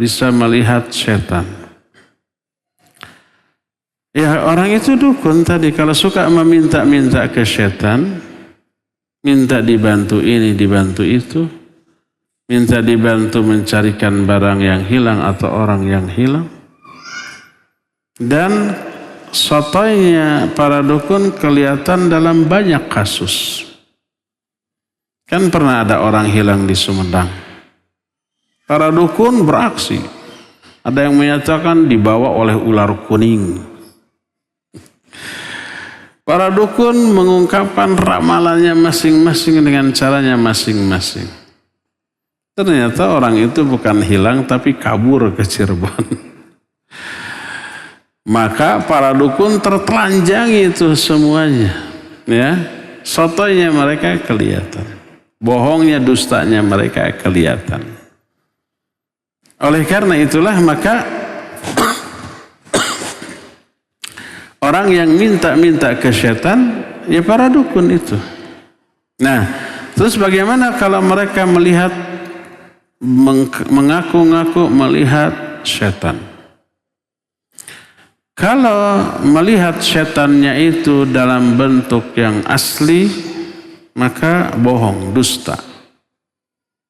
[SPEAKER 2] bisa melihat setan? Ya, orang itu dukun tadi kalau suka meminta-minta ke setan, minta dibantu ini, dibantu itu, minta dibantu mencarikan barang yang hilang atau orang yang hilang. Dan sotoynya para dukun kelihatan dalam banyak kasus. Kan pernah ada orang hilang di Sumedang. Para dukun beraksi. Ada yang menyatakan dibawa oleh ular kuning. Para dukun mengungkapkan ramalannya masing-masing dengan caranya masing-masing. Ternyata orang itu bukan hilang tapi kabur ke Cirebon. Maka para dukun tertelanjangi itu semuanya. Ya, sotonya mereka kelihatan. Bohongnya, dustanya mereka kelihatan. Oleh karena itulah maka orang yang minta-minta ke setan, ya para dukun itu. Nah, terus bagaimana kalau mereka melihat, mengaku-ngaku melihat setan? Kalau melihat setannya itu dalam bentuk yang asli, maka bohong, dusta.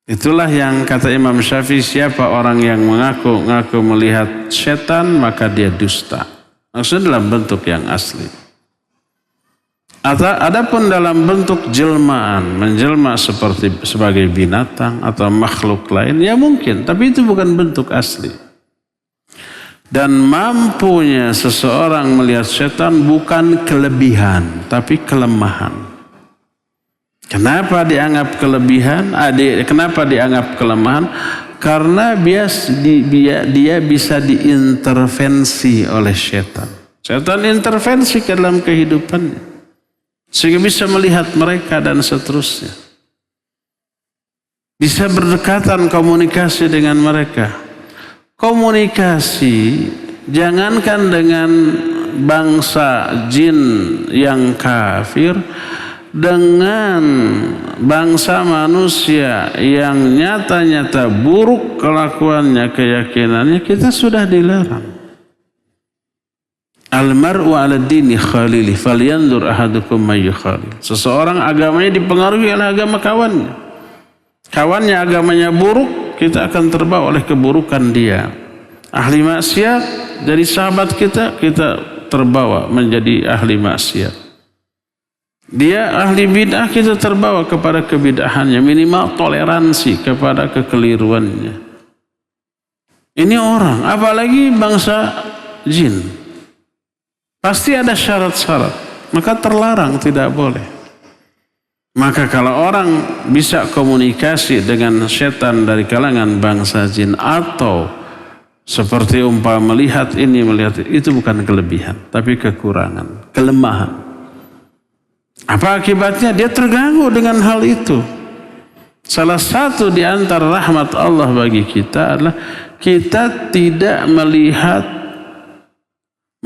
[SPEAKER 2] Itulah yang kata Imam Syafi'i, siapa orang yang mengaku-ngaku melihat setan, maka dia dusta. Maksudnya dalam bentuk yang asli. Adapun dalam bentuk jelmaan, menjelma sebagai binatang atau makhluk lain, ya mungkin, tapi itu bukan bentuk asli. Dan mampunya seseorang melihat setan bukan kelebihan, tapi kelemahan. Kenapa dianggap kelebihan? Kenapa dianggap kelemahan? Karena dia bisa diintervensi oleh setan. Setan intervensi ke dalam kehidupannya. Sehingga bisa melihat mereka dan seterusnya. Bisa berdekatan komunikasi dengan mereka. Komunikasi jangankan dengan bangsa jin yang kafir. dengan bangsa manusia yang nyata-nyata buruk kelakuannya, keyakinannya, kita sudah dilarang. Al-mar'u 'ala dini khalili falyanzur ahadukum may yukhalil. Seseorang agamanya dipengaruhi oleh agama kawannya. Kawannya agamanya buruk, kita akan terbawa oleh keburukan dia. Ahli maksiat jadi sahabat kita, kita terbawa menjadi ahli maksiat. Dia ahli bid'ah, kita terbawa kepada kebid'ahannya, minimal toleransi kepada kekeliruannya. Ini orang, apalagi bangsa jin. Pasti ada syarat-syarat, maka terlarang, tidak boleh. Maka kalau orang bisa komunikasi dengan setan dari kalangan bangsa jin, atau seperti umpama melihat ini, melihat itu, bukan kelebihan, tapi kekurangan, kelemahan. Apa akibatnya? Dia terganggu dengan hal itu. Salah satu di antara rahmat Allah bagi kita adalah kita tidak melihat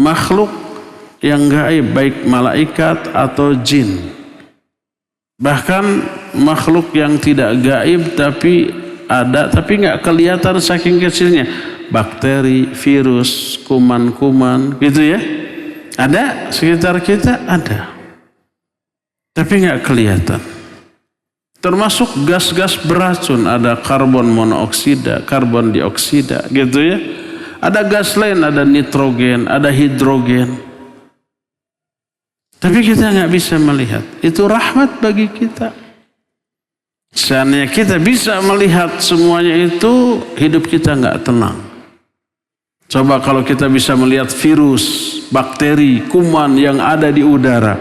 [SPEAKER 2] makhluk yang gaib, baik malaikat atau jin. Bahkan makhluk yang tidak gaib tapi ada, tapi nggak kelihatan saking kecilnya. Bakteri, virus, kuman-kuman, gitu ya. Ada sekitar kita, ada. Tapi nggak kelihatan. Termasuk gas-gas beracun, ada karbon monoksida, karbon dioksida, gitu ya. Ada gas lain, ada nitrogen, ada hidrogen. Tapi kita nggak bisa melihat. Itu rahmat bagi kita. Seandainya kita bisa melihat semuanya itu, hidup kita nggak tenang. Coba kalau kita bisa melihat virus, bakteri, kuman yang ada di udara.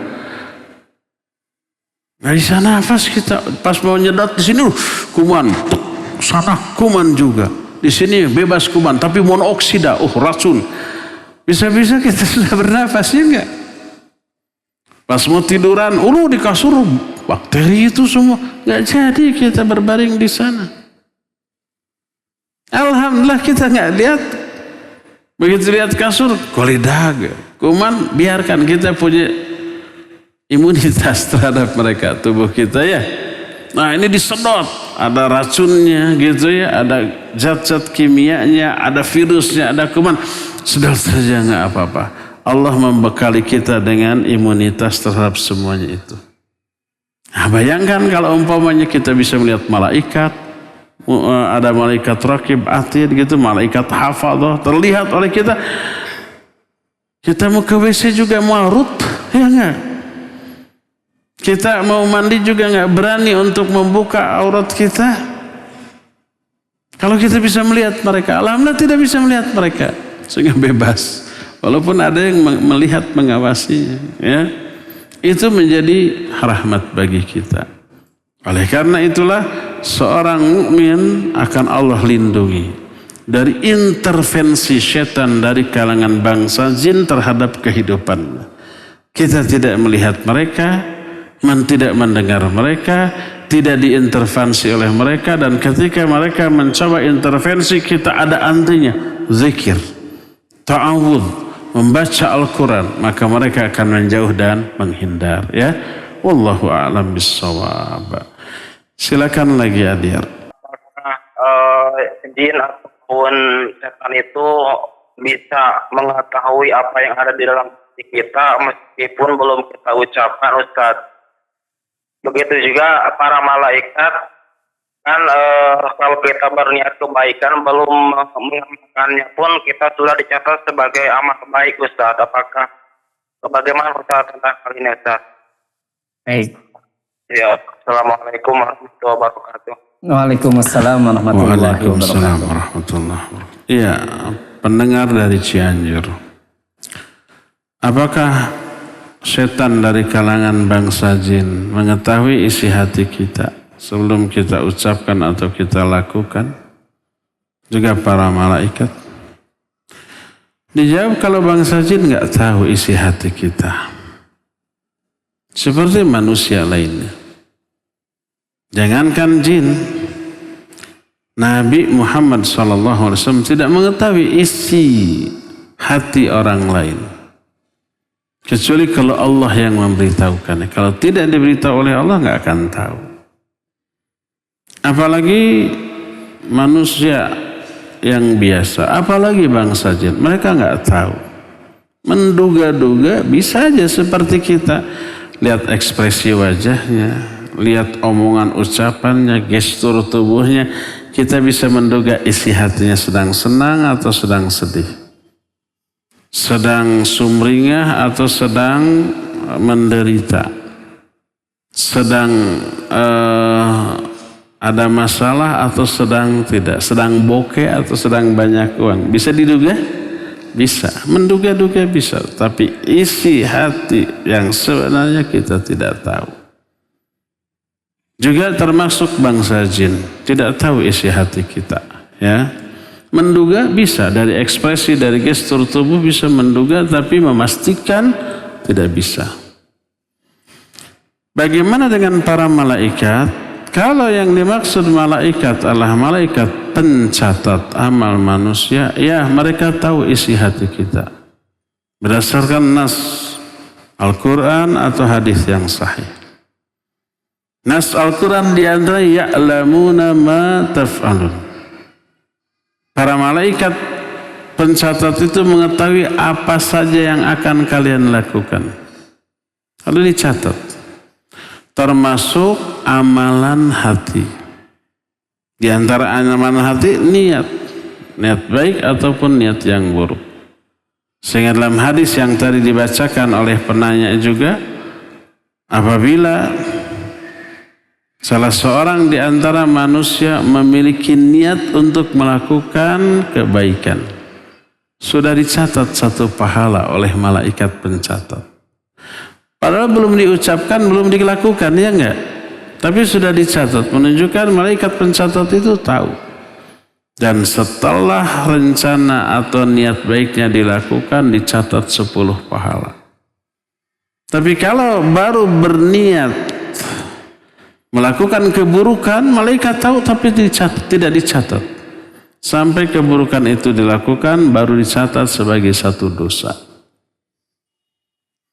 [SPEAKER 2] Nggak bisa nafas kita. Pas mau nyedot di sini, kuman. Sana kuman juga. Di sini bebas kuman, tapi monoksida, racun. Bisa-bisa kita sudah bernafas, ya enggak? Pas mau tiduran, di kasur bakteri itu semua, nggak jadi kita berbaring di sana. Alhamdulillah kita nggak lihat. Begitu lihat kasur, kolidag, kuman, biarkan, kita punya imunitas terhadap mereka, tubuh kita ya. Nah ini disedot, ada racunnya gitu ya, ada zat-zat kimianya, ada virusnya, ada kuman, sedot saja nggak apa-apa. Allah membekali kita dengan imunitas terhadap semuanya itu. Nah, bayangkan kalau umpamanya kita bisa melihat malaikat, ada malaikat raqib atid gitu, malaikat hafadzah terlihat oleh kita. Kita mau ke WC juga marut, ya enggak? Kita mau mandi juga enggak berani untuk membuka aurat kita. Kalau kita bisa melihat mereka, alhamdulillah tidak bisa melihat mereka, sehingga bebas. Walaupun ada yang melihat, mengawasinya, ya, itu menjadi rahmat bagi kita. Oleh karena itulah seorang mukmin akan Allah lindungi dari intervensi setan dari kalangan bangsa jin terhadap kehidupan. Kita tidak melihat mereka, tidak mendengar mereka, tidak diintervensi oleh mereka, dan ketika mereka mencoba intervensi, kita ada antinya, zikir, ta'awudz, membaca Al-Quran, maka mereka akan menjauh dan menghindar, ya. Wallahu a'lam bissawab. Silakan lagi, Adir.
[SPEAKER 4] Apakah jin ataupun setan itu bisa mengetahui apa yang ada di dalam hati kita meskipun belum kita ucapkan, Ustaz? Begitu juga para malaikat. Kan kalau kita berniat kebaikan belum mengamalkannya pun kita sudah dicatat sebagai amal baik, Ustaz. Apakah bagaimana Ustaz tentang hal ini, Ustaz?
[SPEAKER 3] Baik.
[SPEAKER 4] Ya, Assalamualaikum warahmatullahi wabarakatuh.
[SPEAKER 3] Waalaikumsalam warahmatullahi
[SPEAKER 2] wabarakatuh. Iya, pendengar dari Cianjur. Apakah setan dari kalangan bangsa jin mengetahui isi hati kita sebelum kita ucapkan atau kita lakukan? Juga para malaikat. Dijawab kalau bangsa jin nggak tahu isi hati kita. Seperti manusia lainnya. Jangankan jin, Nabi Muhammad SAW tidak mengetahui isi hati orang lain. Kecuali kalau Allah yang memberitahukan. Kalau tidak diberitahu oleh Allah nggak akan tahu. Apalagi manusia yang biasa, apalagi bangsa jin, mereka nggak tahu. Menduga-duga bisa aja seperti kita. Lihat ekspresi wajahnya, lihat omongan ucapannya, gestur tubuhnya, kita bisa menduga isi hatinya sedang senang atau sedang sedih, sedang sumringah atau sedang menderita, sedang ada masalah atau sedang tidak, sedang bokeh atau sedang banyak uang. Bisa diduga? Bisa. Menduga-duga bisa. Tapi isi hati yang sebenarnya kita tidak tahu. Juga termasuk bangsa jin. Tidak tahu isi hati kita. Ya. Menduga bisa. Dari ekspresi, dari gestur tubuh bisa menduga. Tapi memastikan tidak bisa. Bagaimana dengan para malaikat? Kalau yang dimaksud malaikat adalah malaikat pencatat amal manusia, ya mereka tahu isi hati kita. Berdasarkan nas Al-Quran atau hadis yang sahih. Nas Al-Quran diantara ya'lamuna ma taf'alun. Para malaikat pencatat itu mengetahui apa saja yang akan kalian lakukan. Lalu dicatat. Termasuk amalan hati. Di antara amalan hati niat baik ataupun niat yang buruk. Sehingga dalam hadis yang tadi dibacakan oleh penanya juga, apabila salah seorang di antara manusia memiliki niat untuk melakukan kebaikan, sudah dicatat satu pahala oleh malaikat pencatat. Padahal belum diucapkan, belum dilakukan, ya enggak? Tapi sudah dicatat, menunjukkan malaikat pencatat itu tahu. Dan setelah rencana atau niat baiknya dilakukan, dicatat 10 pahala. Tapi kalau baru berniat melakukan keburukan, malaikat tahu tapi tidak dicatat. Sampai keburukan itu dilakukan, baru dicatat sebagai satu dosa.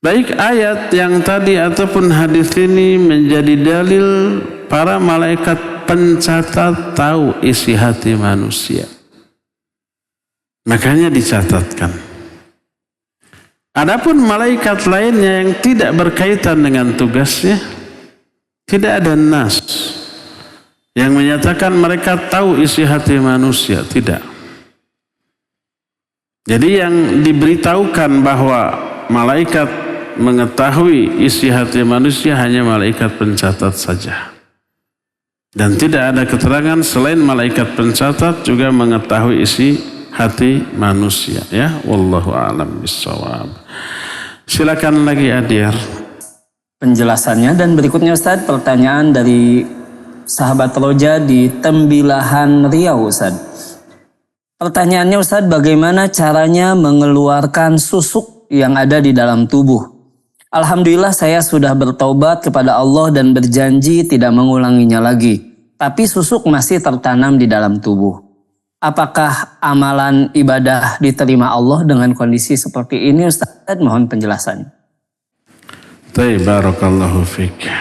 [SPEAKER 2] Baik ayat yang tadi ataupun hadis ini menjadi dalil para malaikat pencatat tahu isi hati manusia. Makanya dicatatkan. Adapun malaikat lainnya yang tidak berkaitan dengan tugasnya, tidak ada nas yang menyatakan mereka tahu isi hati manusia, tidak. Jadi yang diberitahukan bahwa malaikat mengetahui isi hati manusia hanya malaikat pencatat saja. Dan tidak ada keterangan selain malaikat pencatat juga mengetahui isi hati manusia. Ya, wallahu a'lam bishawab. Silakan lagi Adir.
[SPEAKER 3] Penjelasannya dan berikutnya Ustaz, pertanyaan dari sahabat Roja di Tembilahan Riau Ustaz. Pertanyaannya Ustaz, bagaimana caranya mengeluarkan susuk yang ada di dalam tubuh? Alhamdulillah saya sudah bertaubat kepada Allah dan berjanji tidak mengulanginya lagi. Tapi susuk masih tertanam di dalam tubuh. Apakah amalan ibadah diterima Allah dengan kondisi seperti ini Ustaz? Mohon penjelasannya.
[SPEAKER 2] Barakallahu fiik.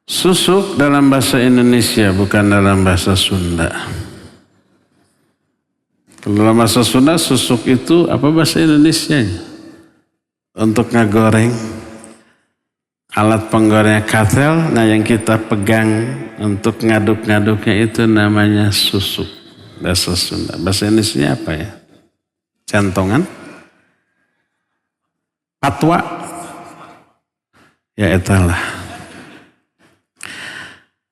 [SPEAKER 2] Susuk dalam bahasa Indonesia bukan dalam bahasa Sunda. Kalau dalam bahasa Sunda susuk itu apa bahasa Indonesianya? Untuk ngegoreng, alat penggorengnya katel, nah yang kita pegang untuk ngaduk-ngaduknya itu namanya susuk. Bahasa Sunda. Bahasa Indonesia apa ya? Cantongan? Patwa? Ya itulah.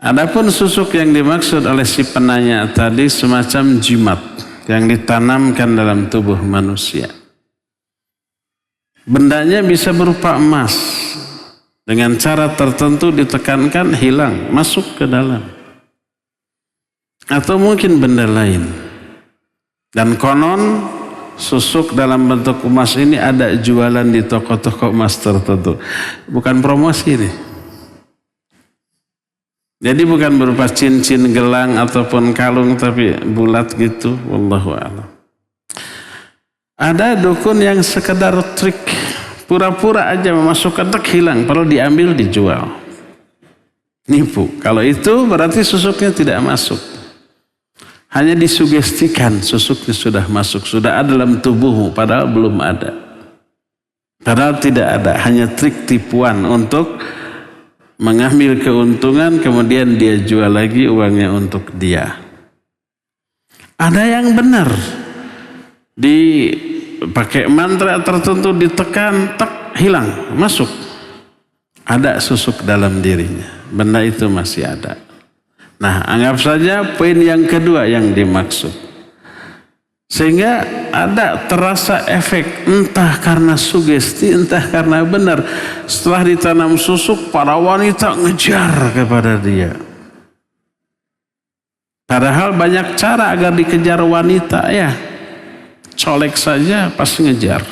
[SPEAKER 2] Adapun susuk yang dimaksud oleh si penanya tadi semacam jimat yang ditanamkan dalam tubuh manusia. Bendanya bisa berupa emas. Dengan cara tertentu ditekankan, hilang, masuk ke dalam. Atau mungkin benda lain. Dan konon susuk dalam bentuk emas ini ada jualan di toko-toko emas tertentu. Bukan promosi nih. Jadi bukan berupa cincin, gelang ataupun kalung, tapi bulat gitu. Wallahu a'lam. Ada dukun yang sekedar trik, pura-pura aja memasukkan tek hilang, padahal diambil dijual. Nipu. Kalau itu berarti susuknya tidak masuk. Hanya disugestikan susuknya sudah masuk, sudah ada dalam tubuhmu, padahal belum ada. Padahal tidak ada, hanya trik tipuan untuk mengambil keuntungan, kemudian dia jual lagi uangnya untuk dia. Ada yang benar, dipakai mantra tertentu, ditekan, tak hilang, masuk. Ada susuk dalam dirinya, benda itu masih ada. Nah, anggap saja poin yang kedua yang dimaksud. Sehingga ada terasa efek, entah karena sugesti, entah karena benar. Setelah ditanam susuk, para wanita ngejar kepada dia. Padahal banyak cara agar dikejar wanita ya. Colek saja pasti ngejar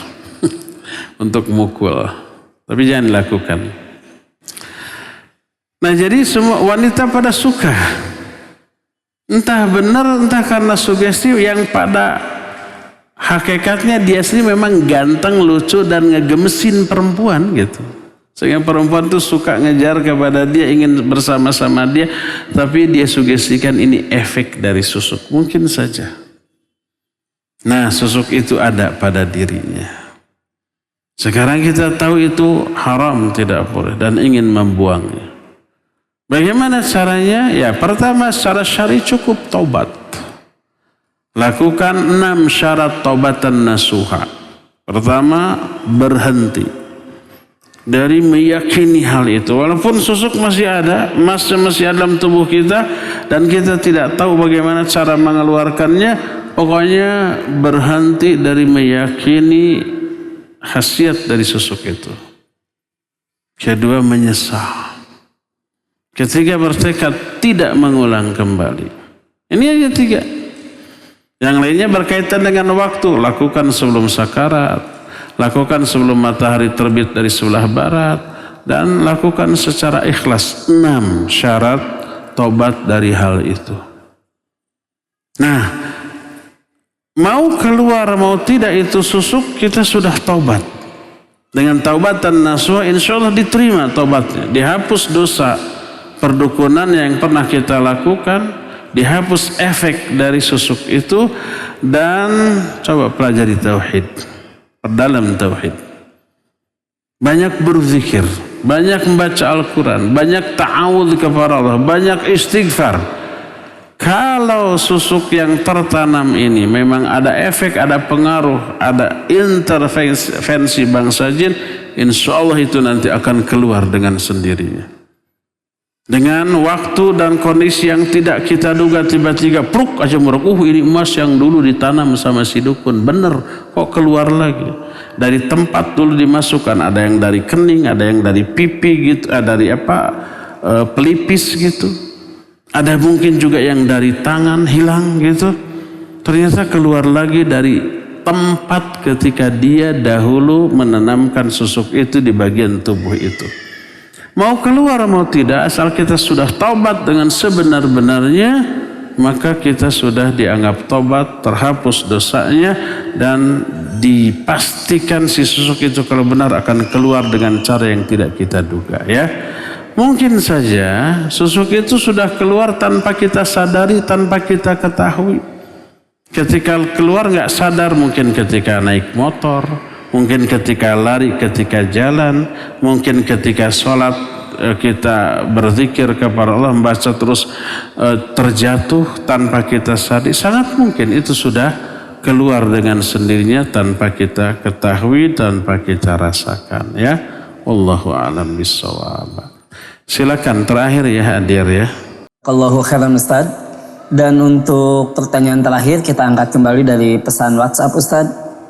[SPEAKER 2] untuk mukul. Tapi jangan dilakukan. Nah, jadi semua wanita pada suka. Entah benar, entah karena sugesti, yang pada hakikatnya dia sendiri memang ganteng, lucu, dan ngegemesin perempuan gitu. Sehingga perempuan tuh suka ngejar kepada dia, ingin bersama-sama dia, tapi dia sugestikan ini efek dari susuk. Mungkin saja. Nah, susuk itu ada pada dirinya. Sekarang kita tahu itu haram, tidak boleh, dan ingin membuangnya. Bagaimana caranya? Ya, pertama secara syar'i cukup taubat. Lakukan 6 syarat taubatan nasuha. Pertama, berhenti dari meyakini hal itu. Walaupun susuk masih ada, masih ada dalam tubuh kita, dan kita tidak tahu bagaimana cara mengeluarkannya, pokoknya berhenti dari meyakini khasiat dari susuk itu. Kedua, menyesal. Ketiga, bertekad tidak mengulang kembali. Ini aja 3. Yang lainnya berkaitan dengan waktu. Lakukan sebelum sakarat, lakukan sebelum matahari terbit dari sebelah barat, dan lakukan secara ikhlas. 6 syarat tobat dari hal itu. Nah, mau keluar mau tidak itu susuk, kita sudah taubat. Dengan taubatan nasuha, insya Allah diterima taubatnya. Dihapus dosa perdukunan yang pernah kita lakukan, dihapus efek dari susuk itu, dan coba pelajari tauhid, perdalam tauhid. Banyak berzikir, banyak membaca Al-Quran, banyak ta'awudz kepada Allah, banyak istighfar. Kalau susuk yang tertanam ini memang ada efek, ada pengaruh, ada intervensi bangsa jin, insya Allah itu nanti akan keluar dengan sendirinya. Dengan waktu dan kondisi yang tidak kita duga, tiba-tiba pruk aja muruk, ini emas yang dulu ditanam sama si dukun, bener kok keluar lagi. Dari tempat dulu dimasukkan, ada yang dari kening, ada yang dari pipi gitu, ada dari pelipis gitu. Ada mungkin juga yang dari tangan hilang gitu. Ternyata keluar lagi dari tempat ketika dia dahulu menanamkan susuk itu di bagian tubuh itu. Mau keluar mau tidak, asal kita sudah taubat dengan sebenar-benarnya, maka kita sudah dianggap taubat, terhapus dosanya, dan dipastikan si susuk itu kalau benar akan keluar dengan cara yang tidak kita duga ya. Mungkin saja susuk itu sudah keluar tanpa kita sadari, tanpa kita ketahui. Ketika keluar nggak sadar, mungkin ketika naik motor, mungkin ketika lari, ketika jalan, mungkin ketika sholat kita berzikir kepada Allah, membaca terus terjatuh tanpa kita sadari. Sangat mungkin itu sudah keluar dengan sendirinya tanpa kita ketahui, tanpa kita rasakan ya. Wallahu a'lam bishawab. Silakan terakhir ya hadir ya.
[SPEAKER 3] Allahu khairan Ustaz. Dan untuk pertanyaan terakhir kita angkat kembali dari pesan WhatsApp Ustaz.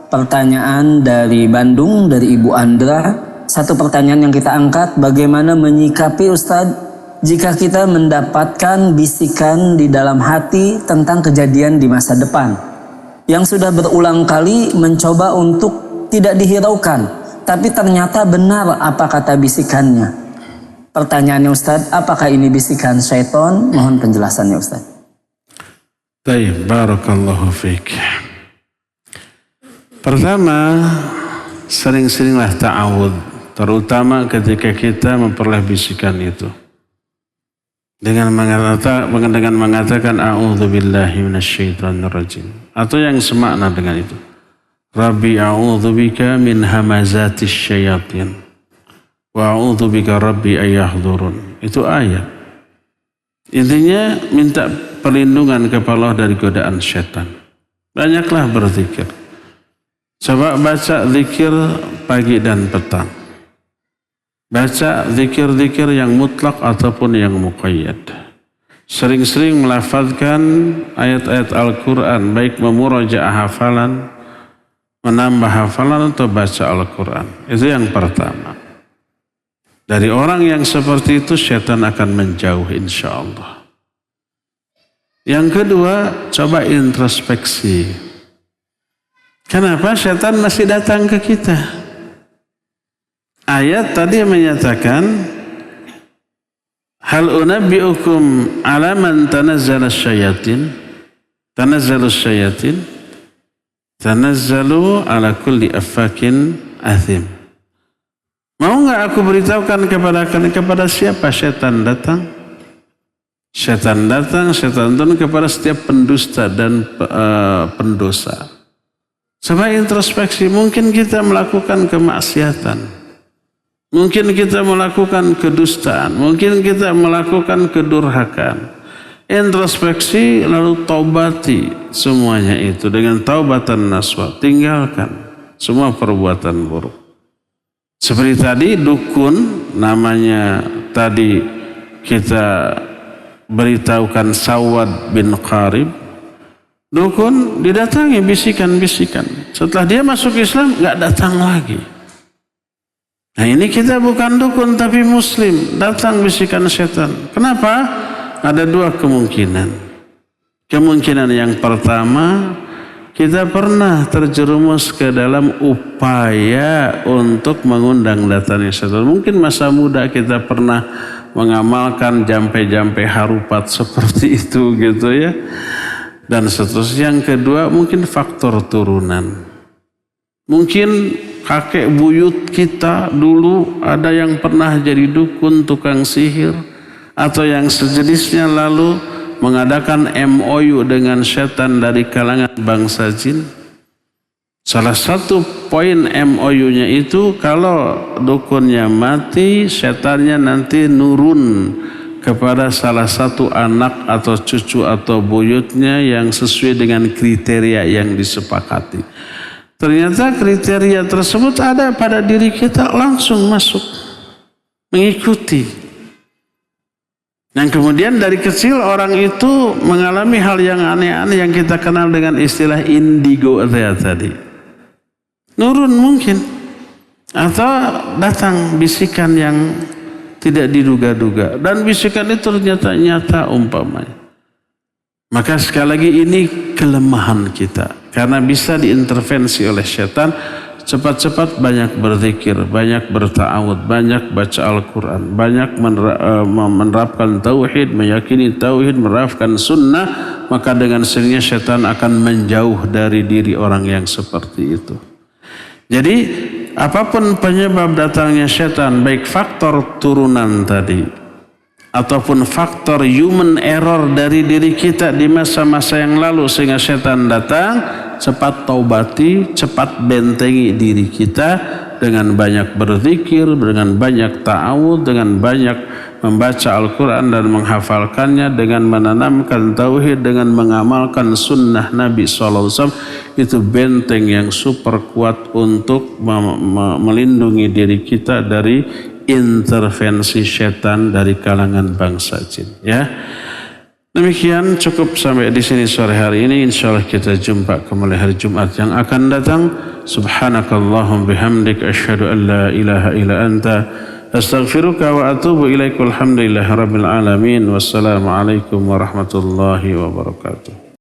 [SPEAKER 3] Pertanyaan dari Bandung, dari Ibu Andra. Satu pertanyaan yang kita angkat, bagaimana menyikapi Ustadz jika kita mendapatkan bisikan di dalam hati tentang kejadian di masa depan yang sudah berulang kali mencoba untuk tidak dihiraukan, tapi ternyata benar apa kata bisikannya. Pertanyaannya Ustadz, apakah ini bisikan syaitan? Mohon penjelasannya Ustadz.
[SPEAKER 2] Baik, barakallahu fiik. Pertama, sering-seringlah ta'awud, terutama ketika kita memperoleh bisikan itu. Dengan mengatakan a'udzubillahi minasyaitonirrajim, atau yang semakna dengan itu. Rabbi a'udzubika min hamazatis syayatin wa a'udzubika rabbi ayyahdurun. Itu ayat. Intinya minta perlindungan kepada Allah dari godaan syaitan. Banyaklah berzikir. Coba baca zikir pagi dan petang. Baca zikir-zikir yang mutlak ataupun yang muqayyad. Sering-sering melafazkan ayat-ayat Al-Quran, baik memurajaah hafalan, menambah hafalan atau baca Al-Quran. Itu yang pertama. Dari orang yang seperti itu syaitan akan menjauh insya Allah. Yang kedua, coba introspeksi. Kenapa syaitan masih datang ke kita? Ayat tadi menyatakan hal unabbi'ukum ala man tanazzalus syayatin tanazzalu ala kulli affakin athim. Mau enggak aku beritahukan kepada siapa syaitan datang? Syaitan turun kepada setiap pendusta dan pendosa. Coba introspeksi, mungkin kita melakukan kemaksiatan. Mungkin kita melakukan kedustaan, mungkin kita melakukan kedurhakaan. Introspeksi lalu taubati semuanya itu dengan taubatan nasuha. Tinggalkan semua perbuatan buruk. Seperti tadi dukun, namanya tadi kita beritahukan Sawad bin Qarib. Dukun didatangi bisikan-bisikan. Setelah dia masuk Islam nggak datang lagi. Nah ini kita bukan dukun tapi muslim, datang bisikan setan. Kenapa? Ada dua kemungkinan. Kemungkinan yang pertama, kita pernah terjerumus ke dalam upaya untuk mengundang datangnya setan. Mungkin masa muda kita pernah mengamalkan jampe-jampe harupat seperti itu gitu ya. Dan seterusnya. Yang kedua mungkin faktor turunan. Mungkin kakek buyut kita dulu ada yang pernah jadi dukun, tukang sihir, atau yang sejenisnya lalu mengadakan MOU dengan setan dari kalangan bangsa jin. Salah satu poin MOU-nya itu kalau dukunnya mati, setannya nanti nurun kepada salah satu anak atau cucu atau buyutnya yang sesuai dengan kriteria yang disepakati. Ternyata kriteria tersebut ada pada diri kita, langsung masuk, mengikuti. Dan kemudian dari kecil orang itu mengalami hal yang aneh-aneh yang kita kenal dengan istilah indigo tadi. Nurun mungkin. Atau datang bisikan yang tidak diduga-duga. Dan bisikan itu ternyata nyata umpamanya. Maka sekali lagi ini kelemahan kita. Karena bisa diintervensi oleh syaitan. Cepat-cepat banyak berzikir, banyak berta'awud, banyak baca Al-Quran, banyak menerapkan tauhid, meyakini tauhid, menerapkan sunnah. Maka dengan sendirinya syaitan akan menjauh dari diri orang yang seperti itu. Jadi apapun penyebab datangnya syaitan, baik faktor turunan tadi ataupun faktor human error dari diri kita di masa-masa yang lalu sehingga syaitan datang, cepat taubati, cepat bentengi diri kita dengan banyak berzikir, dengan banyak ta'awud, dengan banyak membaca Al-Quran dan menghafalkannya, dengan menanamkan tauhid, dengan mengamalkan sunnah Nabi SAW. Itu benteng yang super kuat untuk melindungi diri kita dari intervensi setan dari kalangan bangsa jin. Ya, demikian cukup sampai di sini sore hari ini. Insyaallah kita jumpa kembali hari Jumat yang akan datang. Subhanakallahumma bihamdik asyhadu an la ilaha illa anta astaghfiruka wa atubu ilaika. Alhamdulillahirabbil alamin. Wassalamualaikum warahmatullahi wabarakatuh.